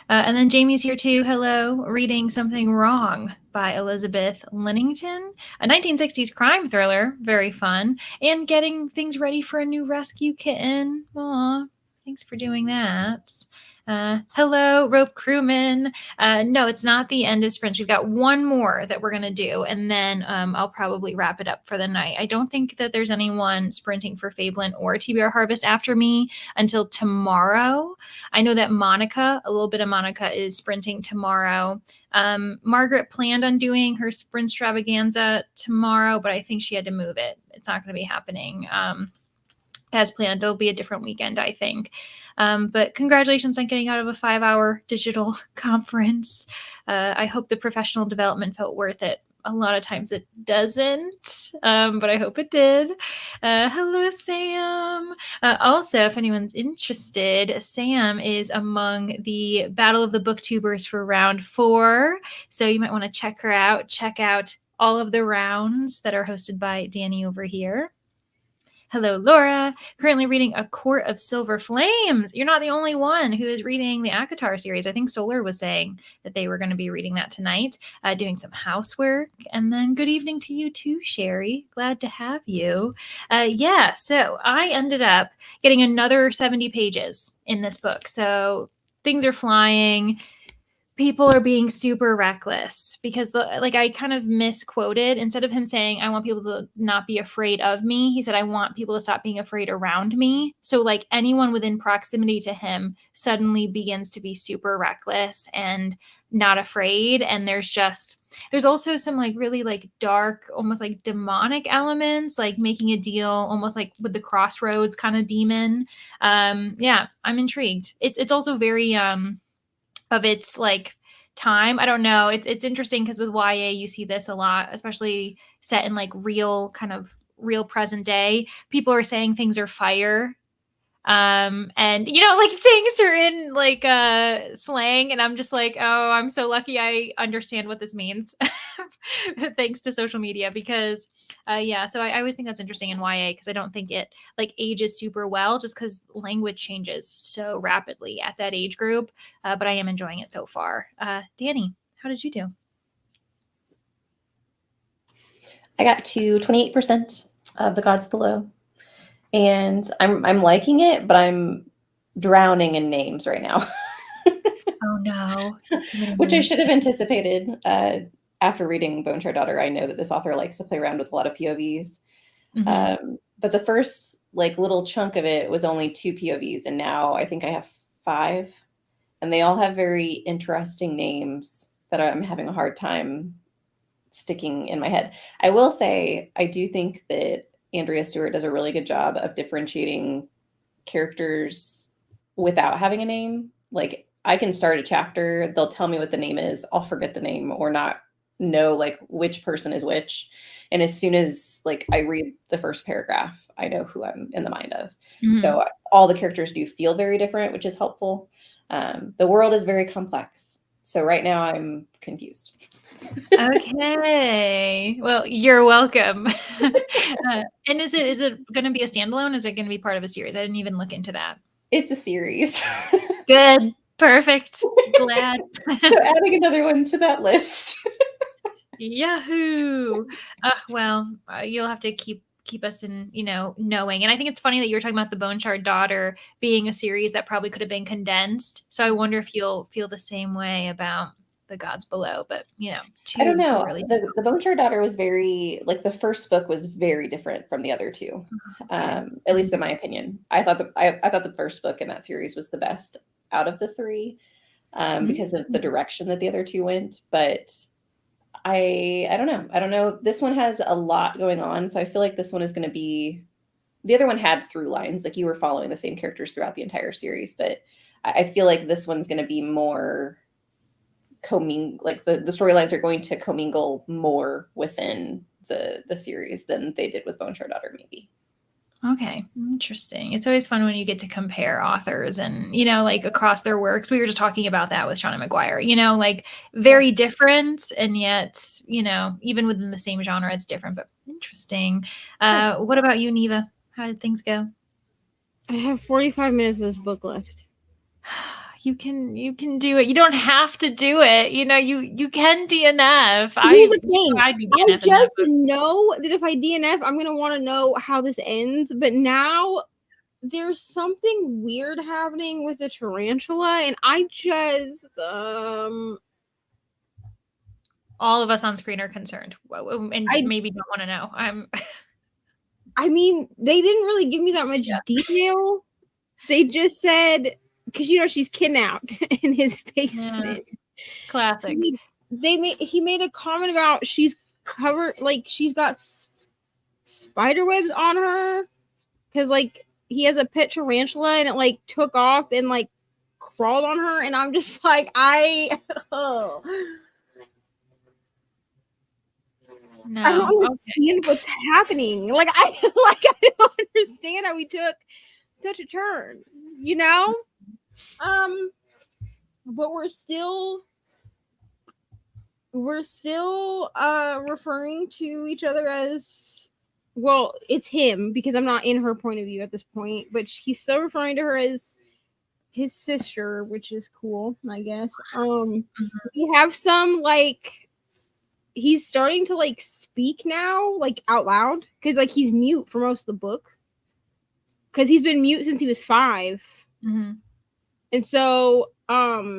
And then Jamie's here too. Hello. Reading Something Wrong by Elizabeth Lennington, a 1960s crime thriller. Very fun. And getting things ready for a new rescue kitten. Aw, thanks for doing that. Hello, rope crewman. No, it's not the end of sprints. We've got one more that we're going to do, and then I'll probably wrap it up for the night. I don't think that there's anyone sprinting for Fablen or TBR Harvest after me until tomorrow. I know that Monica, a little bit of Monica, is sprinting tomorrow. Margaret planned on doing her sprint extravaganza tomorrow, but I think she had to move it. It's not going to be happening as planned. It'll be a different weekend, I think. But congratulations on getting out of a 5-hour digital conference. I hope the professional development felt worth it. A lot of times it doesn't, but I hope it did. Hello, Sam. Also, if anyone's interested, Sam is among the Battle of the Booktubers for round 4. So you might want to check her out. Check out all of the rounds that are hosted by Danny over here. Hello, Laura. Currently reading A Court of Silver Flames. You're not the only one who is reading the Akatar series. I think Solar was saying that they were going to be reading that tonight, doing some housework. And then good evening to you too, Sherry. Glad to have you. Yeah, so I ended up getting another 70 pages in this book. So things are flying. People are being super reckless because I kind of misquoted. Instead of him saying, I want people to not be afraid of me, he said, I want people to stop being afraid around me. So like anyone within proximity to him suddenly begins to be super reckless and not afraid. And there's also some like really like dark, almost like demonic elements, like making a deal almost like with the Crossroads kind of demon. Yeah, I'm intrigued. It's also very of its like time. I don't know. It's interesting because with YA you see this a lot, especially set in like real present day. People are saying things are fire. And like saying certain like slang, and I'm just like, oh, I'm so lucky I understand what this means thanks to social media because yeah, so I always think that's interesting in YA because I don't think it like ages super well just because language changes so rapidly at that age group, but I am enjoying it so far. Danny, how did you do? I got to 28% of The Gods Below, and I'm liking it, but I'm drowning in names right now, Oh no. which I should have anticipated. After reading Bone Shard Daughter, I know that this author likes to play around with a lot of POVs. But the first like little chunk of it was only 2 POVs, and now I think I have 5, and they all have very interesting names that I'm having a hard time sticking in my head. I will say I do think that Andrea Stewart does a really good job of differentiating characters without having a name. Like I can start a chapter, they'll tell me what the name is, I'll forget the name or not know like which person is which. And as soon as like I read the first paragraph, I know who I'm in the mind of. So all the characters do feel very different, which is helpful. The world is very complex. So right now I'm confused. Okay. Well, you're welcome. And is it going to be a standalone? Is it going to be part of a series? I didn't even look into that. It's a series. Good. Perfect. Glad. So adding another one to that list. Yahoo. Well, you'll have to keep us in, knowing. And I think it's funny that you were talking about the Bone Shard Daughter being a series that probably could have been condensed. So I wonder if you'll feel the same way about The Gods Below, but I don't know. The Bone Shard Daughter was very like the first book was very different from the other two, at least in my opinion. I thought the first book in that series was the best out of the 3 because of the direction that the other 2 went. But I don't know. This one has a lot going on, so I feel like this one is going to be. The other one had through lines, like you were following the same characters throughout the entire series, but I feel like this one's going to be more like the storylines are going to commingle more within the series than they did with Bone Shard Daughter, maybe. Okay, interesting. It's always fun when you get to compare authors and, like across their works. We were just talking about that with Shauna McGuire, like very different. And yet, even within the same genre, it's different, but interesting. What about you, Neva? How did things go? I have 45 minutes of this book left. You can do it. You don't have to do it. You can DNF. Here's the thing. I just know that if I DNF, I'm going to want to know how this ends. But now there's something weird happening with the tarantula. And I just... all of us on screen are concerned. And maybe don't want to know. I mean, they didn't really give me that much detail. They just said... because she's kidnapped in his basement. Classic. So he made a comment about she's covered, like she's got spider webs on her because like he has a pet tarantula and it like took off and like crawled on her, and I'm just like I don't understand what's happening. Like I don't understand how we took such a turn, but we're still referring to each other as, well, it's him because I'm not in her point of view at this point, but he's still referring to her as his sister, which is cool, I guess. We have some like he's starting to like speak now, like out loud, because like he's mute for most of the book because he's been mute since he was 5. And so, but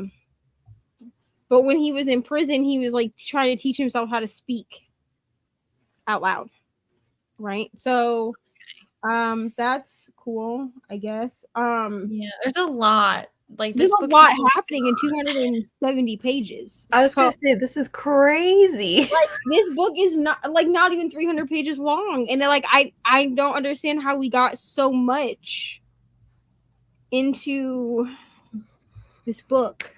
when he was in prison, he was like trying to teach himself how to speak out loud. Right. So, that's cool, I guess. Yeah, there's a lot. Like there's a lot happening in 270 pages. I was gonna say this is crazy. Like this book is not even 300 pages long, and then like I don't understand how we got so much into this book,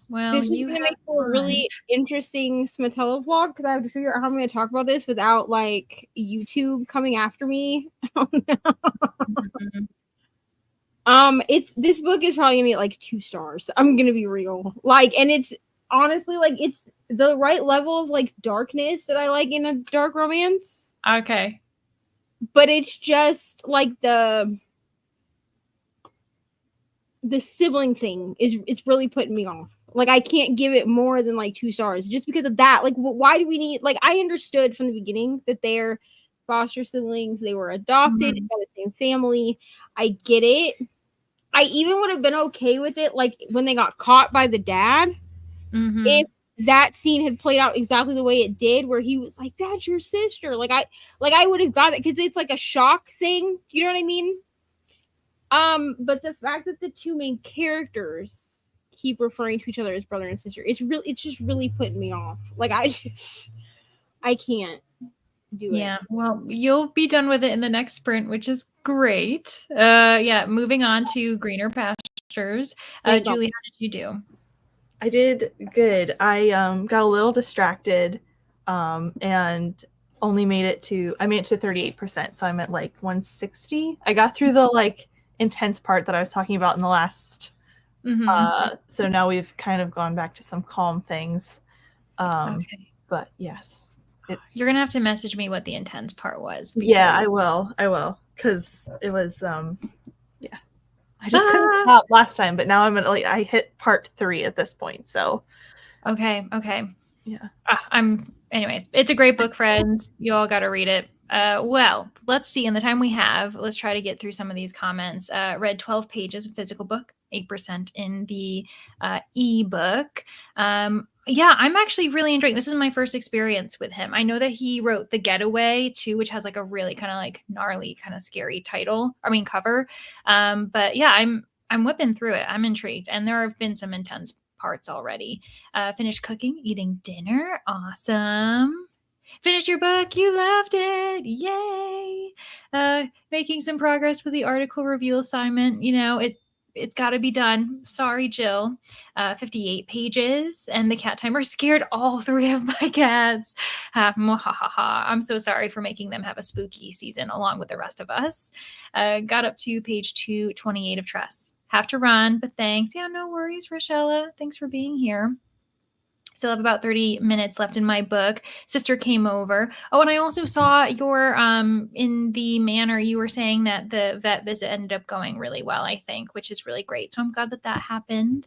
Well, this is gonna make for a really interesting Smatella vlog because I have to figure out how I'm gonna talk about this without like YouTube coming after me. This book is probably gonna get like 2 stars. I'm gonna be real. Like, and it's honestly like it's the right level of like darkness that I like in a dark romance. Okay. But it's just like the sibling thing it's really putting me off. Like, I can't give it more than like 2 stars just because of that. Like, why do we need, like, I understood from the beginning that they're foster siblings, they were adopted by the same family. I get it. I even would have been okay with it, like, when they got caught by the dad, if that scene had played out exactly the way it did, where he was like, "That's your sister." Like, I would have got it because it's like a shock thing. You know what I mean? But the fact that the two main characters keep referring to each other as brother and sister, it's just really putting me off. Like, I can't do it. Yeah, well, you'll be done with it in the next sprint, which is great. Yeah, moving on to greener pastures. Julie, how did you do? I did good. I got a little distracted and only made it to 38%, so I'm at like 160. I got through the like intense part that I was talking about in the last so now we've kind of gone back to some calm things. Okay. But yes, you're gonna have to message me what the intense part was. Yeah, I will because it was yeah, I just couldn't stop last time, but now I'm at, like, I hit part 3 at this point, so okay. Yeah. Anyways, it's a great book, friends. You all got to read it. Well, let's see. In the time we have, let's try to get through some of these comments. Read 12 pages of physical book, 8% in the ebook. Yeah, I'm actually really enjoying. This is my first experience with him. I know that he wrote The Getaway too, which has like a really kind of like gnarly, kind of scary cover. But yeah, I'm whipping through it. I'm intrigued, and there have been some intense parts already. Finished cooking, eating dinner. Awesome. Finished your book. You loved it. Yay. Making some progress with the article review assignment. You know, it's got to be done. Sorry, Jill. 58 pages, and the cat timer scared all 3 of my cats. I'm so sorry for making them have a spooky season along with the rest of us. Got up to page 228 of Tress. Have to run, but thanks. Yeah, no worries, Rochella. Thanks for being here. Still have about 30 minutes left in my book. Sister came over. Oh, and I also saw your in the manor, you were saying that the vet visit ended up going really well, I think, which is really great. So I'm glad that happened.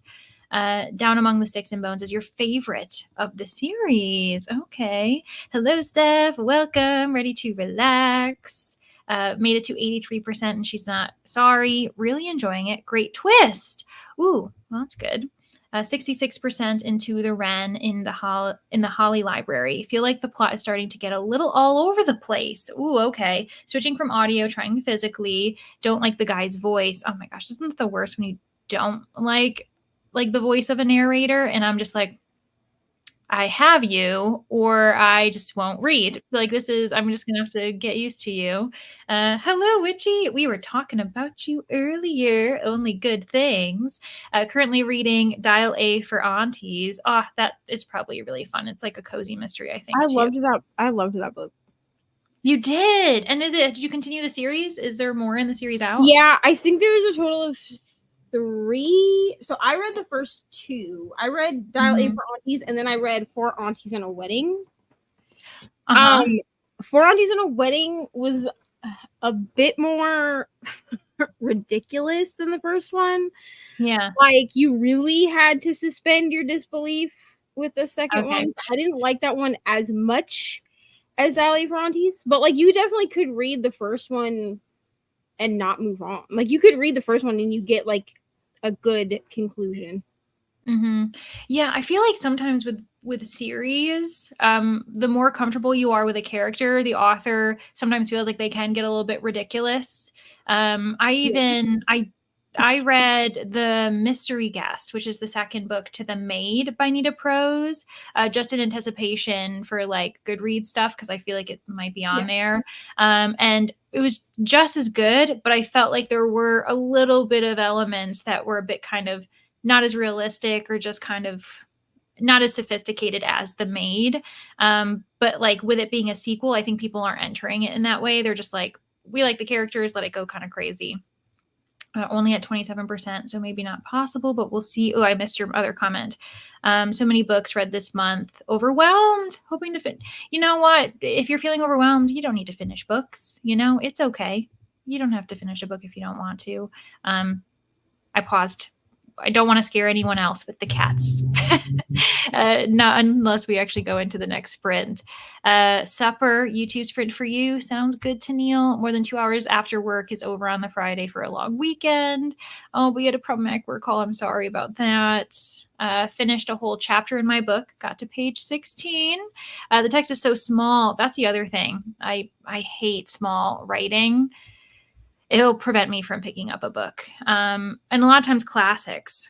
Down Among the Sticks and Bones is your favorite of the series. Okay. Hello, Steph. Welcome. Ready to relax. Made it to 83%, and she's not sorry. Really enjoying it. Great twist. Ooh, well, that's good. 66% into the Wren in the Holly Library. Feel like the plot is starting to get a little all over the place. Ooh, okay. Switching from audio, trying physically. Don't like the guy's voice. Oh my gosh, isn't that the worst when you don't like the voice of a narrator? And I'm just like, I have you, or I just won't read. Like, I'm just gonna have to get used to you. Hello, Witchy. We were talking about you earlier. Only good things. Currently reading Dial A for Aunties. That is probably really fun. It's like a cozy mystery, I think. I loved that book. You did. And did you continue the series? Is there more in the series out? Yeah, I think there's a total of 3. So I read the first 2. I read Dial A for Aunties, and then I read 4 Aunties and a Wedding. 4 Aunties and a Wedding was a bit more ridiculous than the first one. Yeah. Like, you really had to suspend your disbelief with the second one. I didn't like that one as much as Dial A for Aunties, but like, you definitely could read the first one and not move on. Like, you could read the first one and you get like a good conclusion. Yeah, I feel like sometimes with series, the more comfortable you are with a character, the author sometimes feels like they can get a little bit ridiculous. I read The Mystery Guest, which is the second book to The Maid by Nita Prose, just in anticipation for like Goodreads stuff, because I feel like it might be on there. And it was just as good, but I felt like there were a little bit of elements that were a bit kind of not as realistic, or just kind of not as sophisticated as The Maid. But like with it being a sequel, I think people aren't entering it in that way. They're just like, we like the characters, let it go kind of crazy. Only at 27%, so maybe not possible, but we'll see. Oh, I missed your other comment. So many books read this month. Overwhelmed, hoping to finish. You know what? If you're feeling overwhelmed, you don't need to finish books. You know, it's okay. You don't have to finish a book if you don't want to. I paused I don't want to scare anyone else with the cats. Not unless we actually go into the next sprint. Supper, YouTube sprint for you. Sounds good to Neil. More than 2 hours after work is over on the Friday for a long weekend. Oh, we had a problematic work call. I'm sorry about that. Finished a whole chapter in my book. Got to page 16. The text is so small. That's the other thing. I hate small writing. It'll prevent me from picking up a book. And a lot of times classics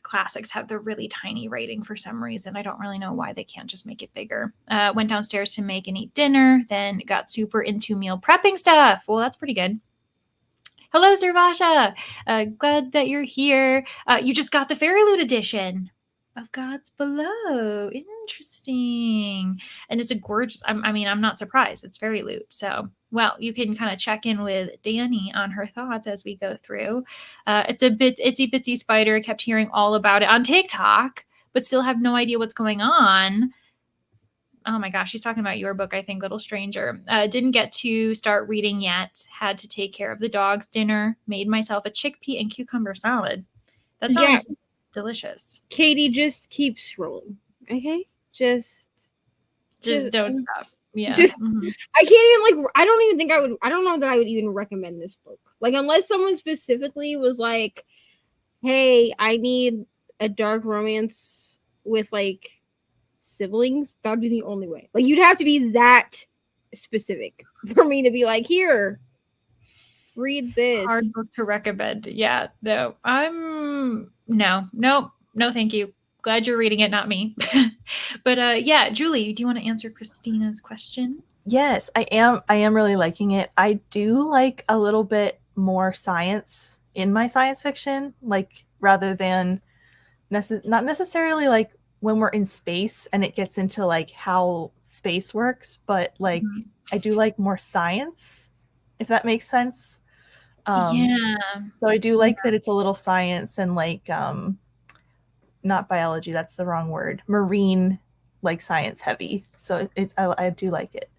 have the really tiny writing for some reason. I don't really know why they can't just make it bigger. Went downstairs to make and eat dinner, then got super into meal prepping stuff. Well, that's pretty good. Hello, Servasha. Glad that you're here. You just got the Fairy Loot edition of Gods Below. Interesting. And it's a gorgeous, I'm not surprised. It's Fairy Loot. So, well, you can kind of check in with Danny on her thoughts as we go through. It's a bit itsy bitsy spider. Kept hearing all about it on TikTok, but still have no idea what's going on. Oh my gosh, she's talking about your book, I think, Little Stranger. Didn't get to start reading yet. Had to take care of the dog's dinner. Made myself a chickpea and cucumber salad. That sounds delicious. Katie, just keep scrolling. Okay? Just don't stop. Yeah. I can't even I don't know that I would even recommend this book. Like, unless someone specifically was like, hey, I need a dark romance with like siblings, that would be the only way. Like, you'd have to be that specific for me to be like, here, read this. Hard book to recommend. Yeah, no. No, thank you. Glad you're reading it, not me. But yeah, Julie, do you want to answer Christina's question? Yes, I am really liking it. I do like a little bit more science in my science fiction, like rather than not necessarily like when we're in space and it gets into like how space works, but like I do like more science, if that makes sense. Yeah. So I do like that it's a little science and like not biology, that's the wrong word. Marine, like science heavy. So I do like it.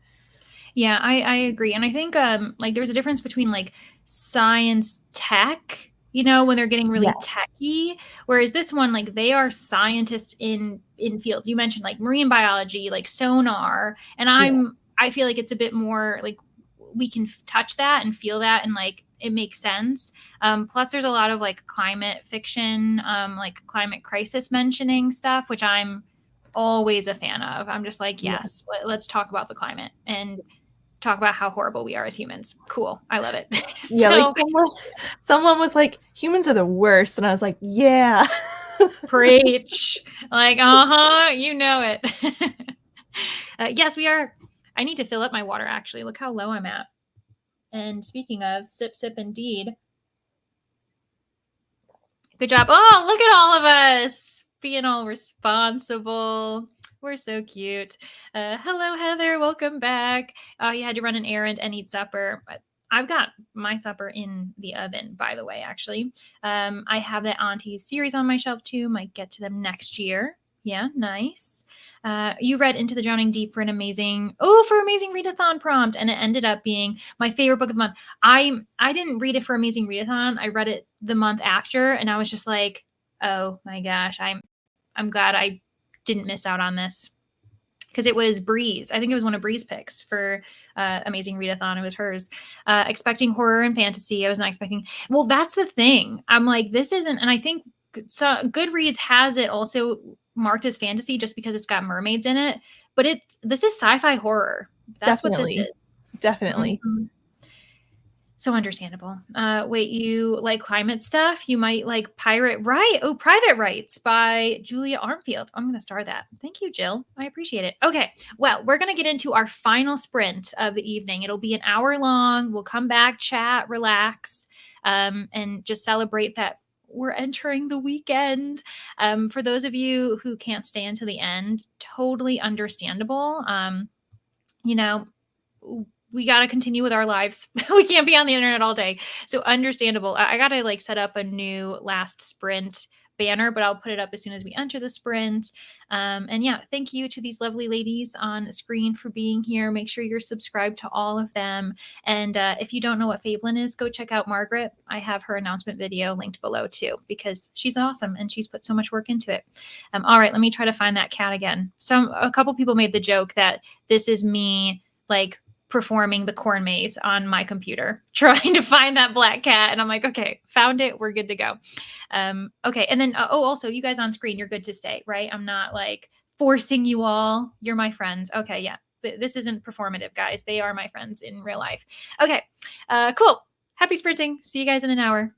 Yeah, I agree. And I think like there's a difference between like science tech, when they're getting really techy, whereas this one, like they are scientists in fields. You mentioned like marine biology, like sonar, and I feel like it's a bit more like we can touch that and feel that and like it makes sense. Plus there's a lot of like climate fiction, like climate crisis mentioning stuff, which I'm always a fan of. I'm just like, yes, let's talk about the climate and talk about how horrible we are as humans. Cool. I love it. Like someone was like, humans are the worst. And I was like, yeah. Preach. Like, you know it. Yes, we are. I need to fill up my water, actually. Look how low I'm at. And speaking of, sip, indeed. Good job. Oh, look at all of us being all responsible. We're so cute. Hello, Heather. Welcome back. Oh, you had to run an errand and eat supper. I've got my supper in the oven, by the way, actually. I have the Aunties series on my shelf, too. Might get to them next year. Yeah, nice. You read Into the Drowning Deep for amazing readathon prompt, and it ended up being my favorite book of the month. I didn't read it for amazing readathon. I read it the month after, and I was just like, oh my gosh, I'm glad I didn't miss out on this, because it was Bree's. I think it was one of Bree's picks for amazing readathon. It was hers. Expecting horror and fantasy. I was not expecting. Well, that's the thing. I'm like, this isn't, and I think Goodreads has it also marked as fantasy just because it's got mermaids in it, but this is sci-fi horror. That's definitely what this is. Definitely. So understandable. Wait, you like climate stuff? You might like Private Rights by Julia Armfield. I'm going to star that. Thank you, Jill. I appreciate it. Okay. Well, we're going to get into our final sprint of the evening. It'll be an hour long. We'll come back, chat, relax, and just celebrate that we're entering the weekend. For those of you who can't stay until the end, totally understandable. We got to continue with our lives. We can't be on the internet all day. So understandable. I got to like set up a new last sprint banner, but I'll put it up as soon as we enter the sprint. And yeah, thank you to these lovely ladies on screen for being here. Make sure you're subscribed to all of them. And if you don't know what Fablen is, go check out Margaret. I have her announcement video linked below too, because she's awesome and she's put so much work into it. All right, let me try to find that cat again. A couple people made the joke that this is me like performing the corn maze on my computer, trying to find that black cat. And I'm like, okay, found it. We're good to go. Okay. And then, also you guys on screen, you're good to stay, right? I'm not like forcing you all. You're my friends. Okay. Yeah. This isn't performative, guys. They are my friends in real life. Okay. Cool. Happy sprinting. See you guys in an hour.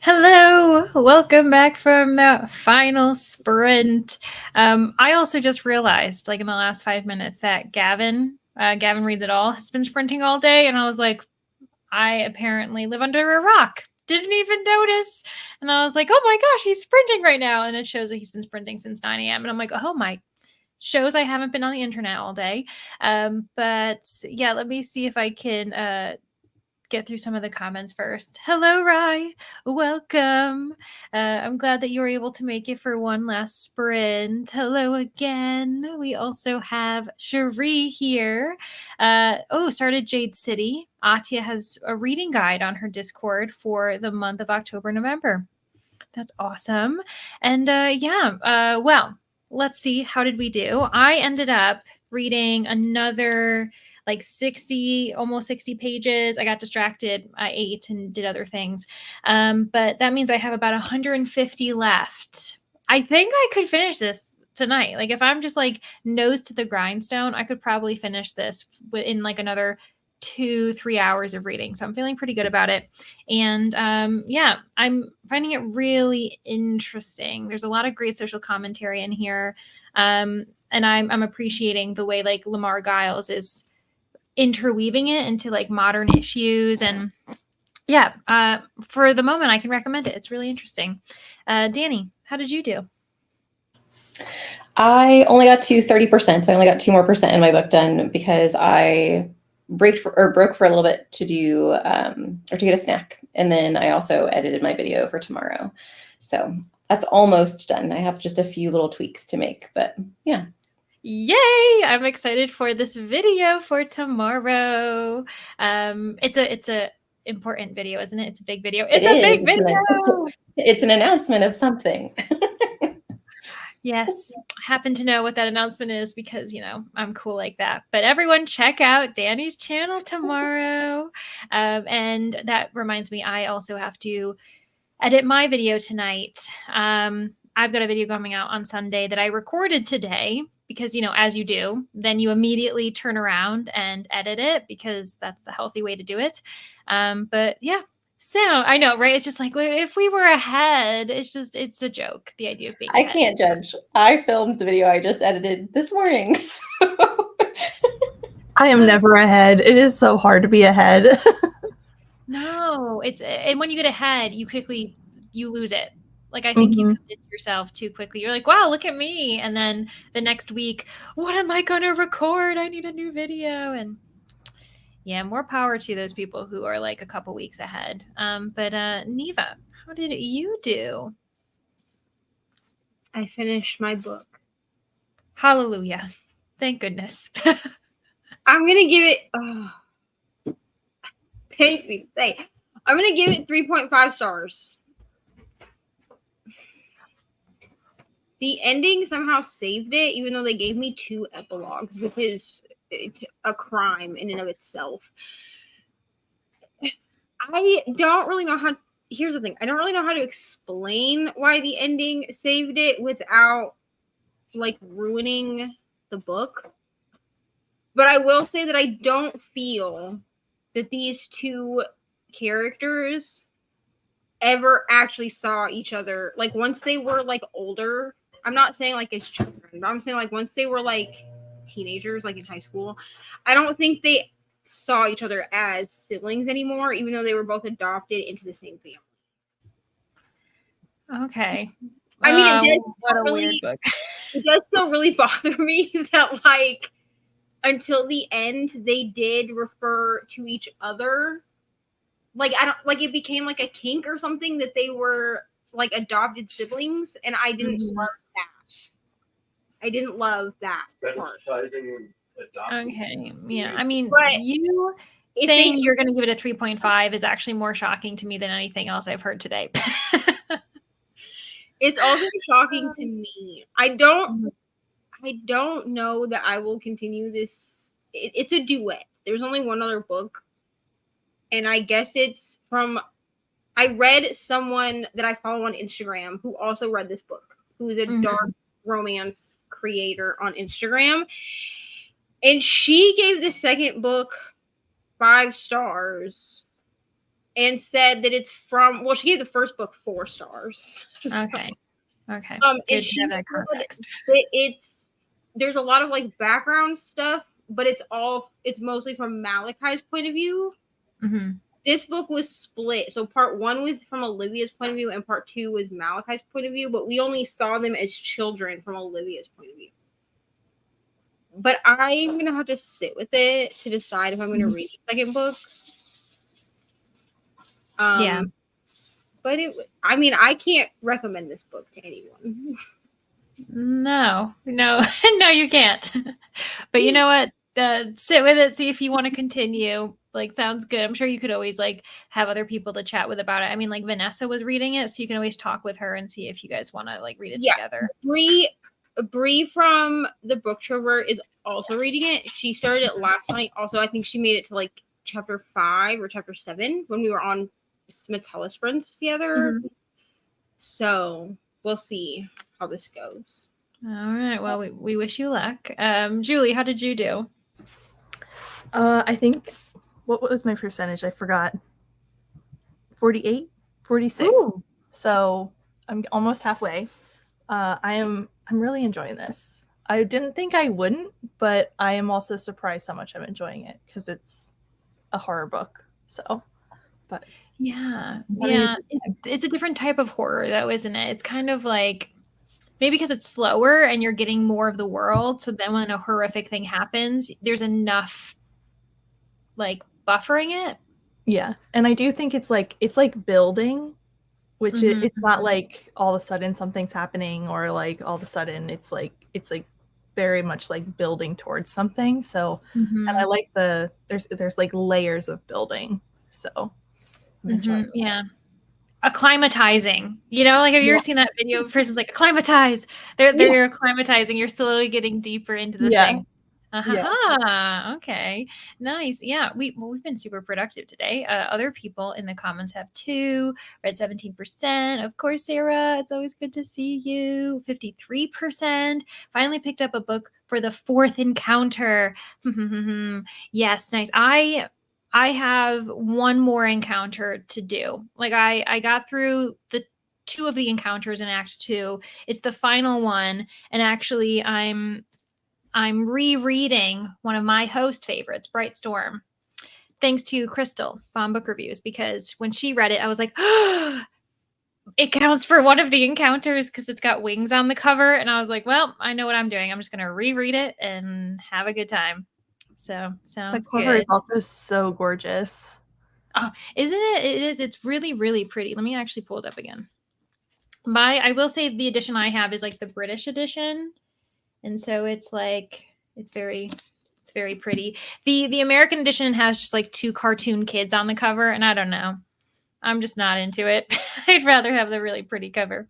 Hello, welcome back from the final sprint. I also just realized, like in the last 5 minutes, that Gavin Reads It All, has been sprinting all day, and I was like, I apparently live under a rock. Didn't even notice, and I was like, oh my gosh, he's sprinting right now, and it shows that he's been sprinting since 9 a.m. And I'm like, oh my, shows I haven't been on the internet all day. But yeah, let me see if I can get through some of the comments first. Hello, Rye. Welcome. I'm glad that you were able to make it for one last sprint. Hello again. We also have Cherie here. Started Jade City. Atia has a reading guide on her Discord for the month of October, November. That's awesome. And well, let's see. How did we do? I ended up reading another like 60, almost 60 pages. I got distracted. I ate and did other things. But that means I have about 150 left. I think I could finish this tonight. Like if I'm just like nose to the grindstone, I could probably finish this in like another 2-3 hours of reading. So I'm feeling pretty good about it. And I'm finding it really interesting. There's a lot of great social commentary in here. And I'm appreciating the way like Lamar Giles is interweaving it into like modern issues. And for the moment I can recommend it. It's really interesting. Danny, how did you do? I only got to 30%, so I only got 2 more percent in my book done because I broke for a little bit to do or to get a snack, and then I also edited my video for tomorrow. So that's almost done. I have just a few little tweaks to make, but yeah. Yay! I'm excited for this video for tomorrow. It's a important video, isn't it? It's a big video. It's a big video. It's an announcement of something. Yes, happen to know what that announcement is because, I'm cool like that. But everyone check out Danny's channel tomorrow. And that reminds me, I also have to edit my video tonight. I've got a video coming out on Sunday that I recorded today because, as you do, then you immediately turn around and edit it because that's the healthy way to do it. But yeah. So I know, right? It's just like if we were ahead, it's a joke. The idea of being I ahead. can't judge. I filmed the video I just edited this morning. So. I am never ahead. It is so hard to be ahead. No, and when you get ahead, you lose it. Like I think you convince yourself too quickly. You're like, wow, look at me. And then the next week, what am I going to record? I need a new video. And yeah, more power to those people who are like a couple weeks ahead. But Neva, how did you do? I finished my book. Hallelujah. Thank goodness. I'm going to give it, pains me to say, I'm going to give it 3.5 stars. The ending somehow saved it, even though they gave me 2 epilogues, which is a crime in and of itself. I don't really know how. Here's the thing. I don't really know how to explain why the ending saved it without, like, ruining the book. But I will say that I don't feel that these 2 characters ever actually saw each other. Like, once they were, like, older. I'm not saying, like, as children. But I'm saying, like, once they were, like, teenagers, like, in high school. I don't think they saw each other as siblings anymore, even though they were both adopted into the same family. Okay. I mean, it does still really bother me that, like, until the end, they did refer to each other. Like, I don't, like, it became like a kink or something that they were, like, adopted siblings, and I didn't love that. I didn't love that part. Okay. Yeah. I mean, But you saying you're going to give it a 3.5 is actually more shocking to me than anything else I've heard today. It's also shocking to me. I don't know that I will continue this. It's a duet. There's only one other book, and I guess it's from. I read someone that I follow on Instagram who also read this book, who's a dark romance creator on Instagram. And she gave the second book 5 stars. and said that it's from. Well, she gave the first book 4 stars. Okay. Okay. And Good to she have that said context. that there's a lot of like background stuff, but it's mostly from Malachi's point of view. Mm-hmm. This book was split. So part 1 was from Olivia's point of view and part 2 was Malachi's point of view, but we only saw them as children from Olivia's point of view. But I'm going to have to sit with it to decide if I'm going to read the second book. Yeah. But I can't recommend this book to anyone. No, no, you can't. But you know what? Sit with it, see if you want to continue. Like, sounds good. I'm sure you could always like have other people to chat with about it. I mean, like Vanessa was reading it, so you can always talk with her and see if you guys want to like read it together. Bree from the Book Trover is also reading it. She started it last night. Also, I think she made it to like chapter 5 or chapter 7 when we were on Smetella sprints together. Mm-hmm. So we'll see how this goes. All right. Well, we wish you luck. Julie, how did you do? I think, what was my percentage? I forgot. 48, 46. Ooh. So I'm almost halfway. I'm really enjoying this. I didn't think I wouldn't, but I am also surprised how much I'm enjoying it because it's a horror book. So, but yeah, it's a different type of horror though, isn't it? It's kind of like maybe because it's slower and you're getting more of the world. So then when a horrific thing happens, there's enough like buffering it. Yeah, and I do think it's like building, which it's not like all of a sudden something's happening or like all of a sudden it's like very much like building towards something. So and I like there's like layers of building. So I'm enjoying that. Yeah. Acclimatizing, you know, like have you ever seen that video of a person's like acclimatize? They're acclimatizing. You're slowly getting deeper into the thing. Okay, nice. Yeah, we've been super productive today. Other people in the comments have too. Read 17%. Of course, Sarah, it's always good to see you. 53%. Finally picked up a book for the 4th encounter. Yes, nice. I have one more encounter to do. Like I got through the 2 of the encounters in Act 2. It's the final one, and actually I'm rereading one of my host favorites, Bright Storm, thanks to Crystal from Book Reviews, because when she read it, I was like, oh, it counts for one of the encounters because it's got wings on the cover. And I was like, well, I know what I'm doing. I'm just going to reread it and have a good time. So sounds good. The cover is also so gorgeous. Oh, isn't it? It is. It's really, really pretty. Let me actually pull it up again. I will say the edition I have is like the British edition. And so it's like, it's very pretty. The American edition has just like 2 cartoon kids on the cover. And I don't know. I'm just not into it. I'd rather have the really pretty cover.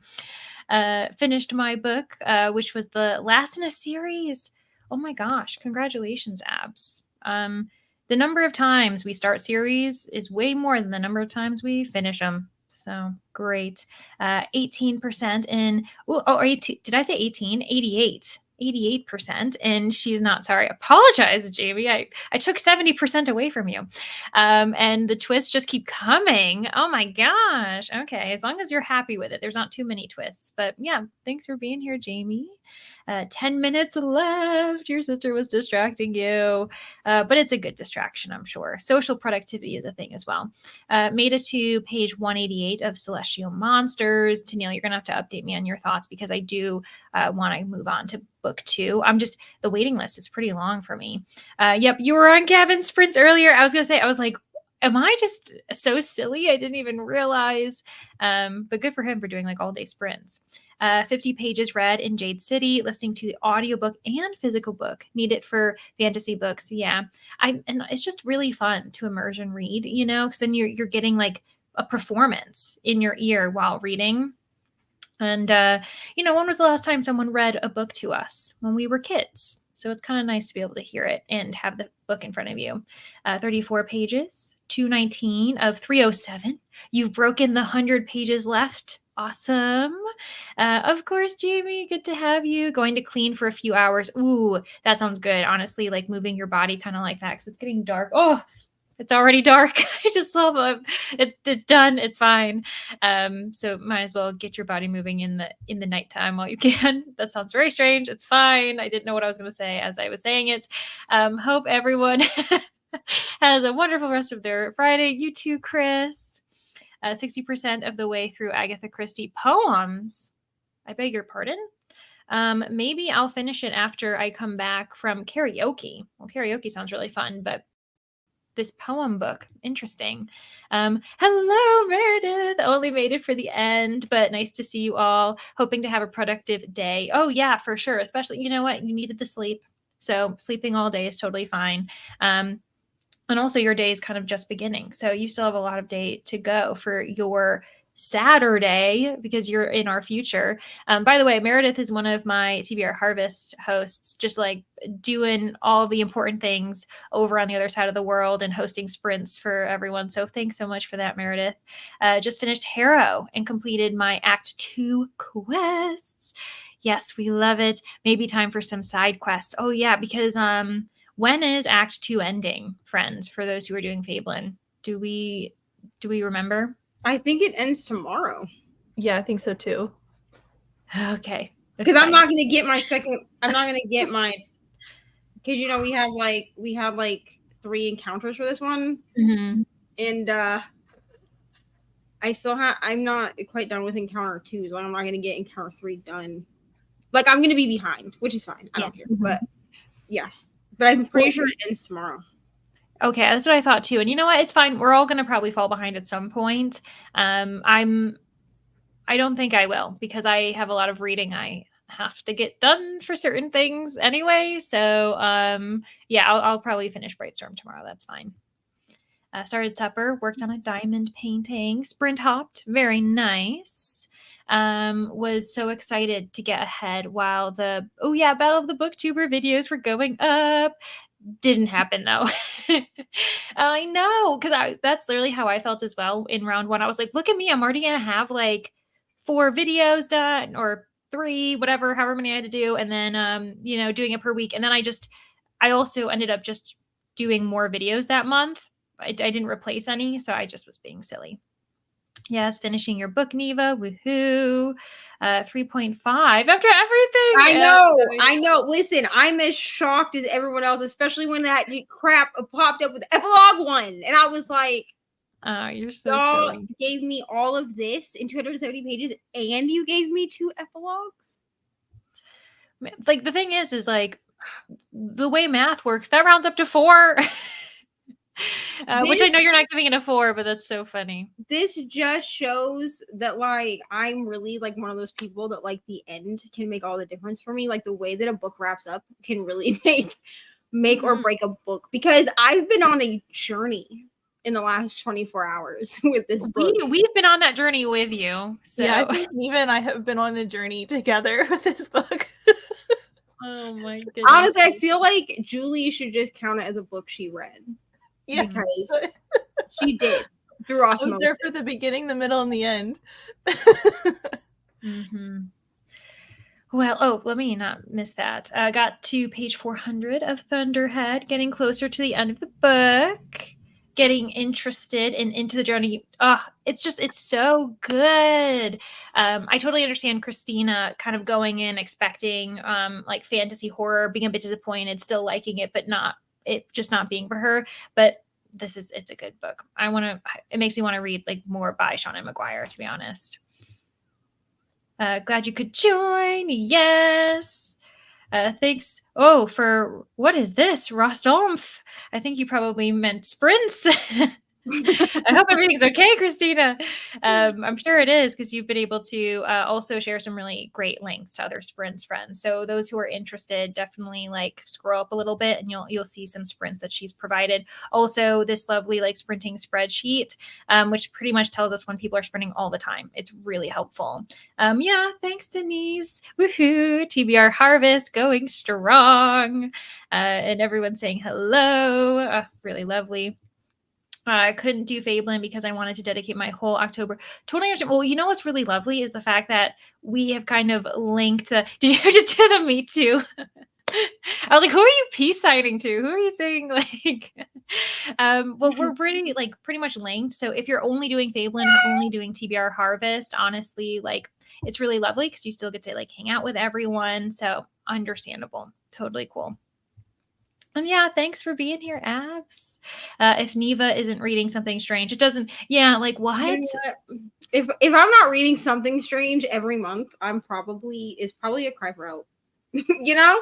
Finished my book, which was the last in a series. Oh my gosh. Congratulations, Abs. The number of times we start series is way more than the number of times we finish them. So great. 18% in, did I say 18? 88%. And she's not sorry. Apologize, Jamie. I took 70% away from you. And the twists just keep coming. Oh my gosh. Okay. As long as you're happy with it, there's not too many twists. But yeah, thanks for being here, Jamie. 10 minutes left. Your sister was distracting you. But it's a good distraction, I'm sure. Social productivity is a thing as well. Made it to page 188 of Celestial Monsters. Tennille, you're going to have to update me on your thoughts because I do want to move on to book 2. The waiting list is pretty long for me. Yep, you were on Gavin's sprints earlier. I was going to say, I was like, am I just so silly? I didn't even realize. But good for him for doing like all day sprints. 50 pages read in Jade City, listening to the audiobook and physical book. Need it for fantasy books. Yeah. And it's just really fun to immersion read, you know, because then you're getting like a performance in your ear while reading. And, when was the last time someone read a book to us? When we were kids. So it's kind of nice to be able to hear it and have the book in front of you. 34 pages, 219 of 307. You've broken the 100 pages left. Awesome. Of course, Jamie, good to have you. Going to clean for a few hours. Ooh, that sounds good. Honestly, like moving your body kind of like that because it's getting dark. Oh, It's already dark. I just saw it's done. It's fine. So might as well get your body moving in the nighttime while you can. That sounds very strange. It's fine. I didn't know what I was going to say as I was saying it. Hope everyone has a wonderful rest of their Friday. You too, Chris. 60% of the way through Agatha Christie poems. I beg your pardon. Maybe I'll finish it after I come back from karaoke. Well, karaoke sounds really fun, but this poem book, interesting. Hello, Meredith. Only made it for the end, but nice to see you all. Hoping to have a productive day. Oh yeah, for sure. Especially, you know what? You needed the sleep. So sleeping all day is totally fine. And also your day is kind of just beginning. So you still have a lot of day to go for your Saturday because you're in our future. By the way, Meredith is one of my TBR Harvest hosts, just like doing all the important things over on the other side of the world and hosting sprints for everyone. So thanks so much for that, Meredith. Just finished Harrow and completed my Act 2 quests. Yes, we love it. Maybe time for some side quests. Oh yeah, because when is Act 2 ending, friends, for those who are doing Fablen? Do we remember? I think it ends tomorrow. Yeah, I think so too. Okay. Because I'm not gonna get my second. I'm not gonna get my. Because you know we have like 3 encounters for this one, and I still have. I'm not quite done with encounter 2, so I'm not gonna get encounter 3 done. Like I'm gonna be behind, which is fine. I don't care. But yeah, but I'm pretty sure it ends tomorrow. Okay, that's what I thought too. And you know what? It's fine. We're all going to probably fall behind at some point. I don't think I will because I have a lot of reading I have to get done for certain things anyway. So yeah, I'll probably finish Brightstorm tomorrow. That's fine. Started supper, worked on a diamond painting, sprint hopped, very nice. Was so excited to get ahead while the Battle of the Booktuber videos were going up. Didn't happen though. I know, because that's literally how I felt as well in round 1. I was like, look at me, I'm already gonna have like 4 videos done or 3, whatever, however many I had to do, and then doing it per week. And then I also ended up just doing more videos that month. I didn't replace any, so I just was being silly. Yes, finishing your book, Neva. Woohoo. 3.5 after everything. I know. Listen, I'm as shocked as everyone else, especially when that crap popped up with the epilogue 1. And I was like, you're so y'all silly. gave me all of this in 270 pages and you gave me 2 epilogues? Like, the thing is like, the way math works, that rounds up to 4. Which I know you're not giving it a 4, but that's so funny. This just shows that like I'm really like one of those people that like the end can make all the difference for me. Like the way that a book wraps up can really make or break a book, because I've been on a journey in the last 24 hours with this book. We've been on that journey with you. So yeah, I think Neva and I have been on a journey together with this book. Oh my goodness. Honestly, I feel like Julie should just count it as a book she read. Yeah, because she did through osmosis. I was there for the beginning, the middle, and the end. Well, let me not miss that. Got to page 400 of Thunderhead, getting closer to the end of the book, getting interested and into the journey. It's so good. I totally understand Christina kind of going in expecting like fantasy horror, being a bit disappointed, still liking it, but not being for her. But it's a good book. It makes me want to read like more by Seanan McGuire, to be honest. Glad you could join. Yes. Thanks. Oh, for what is this? Rostolf. I think you probably meant sprints. I hope everything's okay, Christina. I'm sure it is, because you've been able to also share some really great links to other sprints friends. So those who are interested, definitely like scroll up a little bit and you'll see some sprints that she's provided. Also, this lovely like sprinting spreadsheet, which pretty much tells us when people are sprinting all the time. It's really helpful. Yeah, thanks, Denise. Woohoo! TBR Harvest going strong. And everyone saying hello. Really lovely. I couldn't do Fablen because I wanted to dedicate my whole October. Totally understand. Well, you know what's really lovely is the fact that we have kind of linked. Did you just do the Me Too? I was like, who are you peace signing to? Who are you saying like well, we're pretty much linked. So if you're only doing Fablen, only doing TBR Harvest, honestly, like it's really lovely because you still get to like hang out with everyone. So understandable. Totally cool. And yeah, thanks for being here, Abs. If Neva isn't reading something strange, it doesn't. Yeah, like what? You know what? If I'm not reading something strange every month, it's probably a cry for help. You know,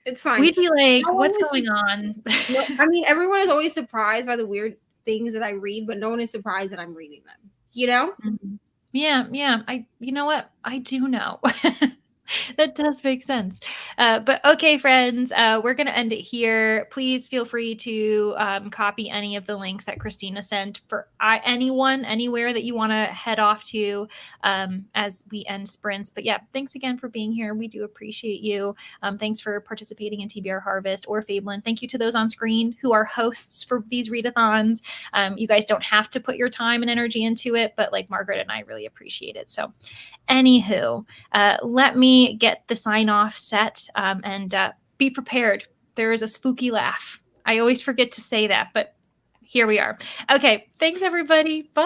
it's fine. We'd be like, No one what's is- going on? No, I mean, everyone is always surprised by the weird things that I read, but no one is surprised that I'm reading them. You know? Mhm. Yeah. You know what? I do know. That does make sense. But okay, friends, we're going to end it here. Please feel free to copy any of the links that Christina sent for anyone, anywhere that you want to head off to as we end sprints. But yeah, thanks again for being here. We do appreciate you. Thanks for participating in TBR Harvest or Fablen. Thank you to those on screen who are hosts for these readathons. You guys don't have to put your time and energy into it, but like Margaret and I really appreciate it. So anywho, let me get the sign off set and be prepared. There is a spooky laugh. I always forget to say that, but here we are. Okay. Thanks, everybody. Bye.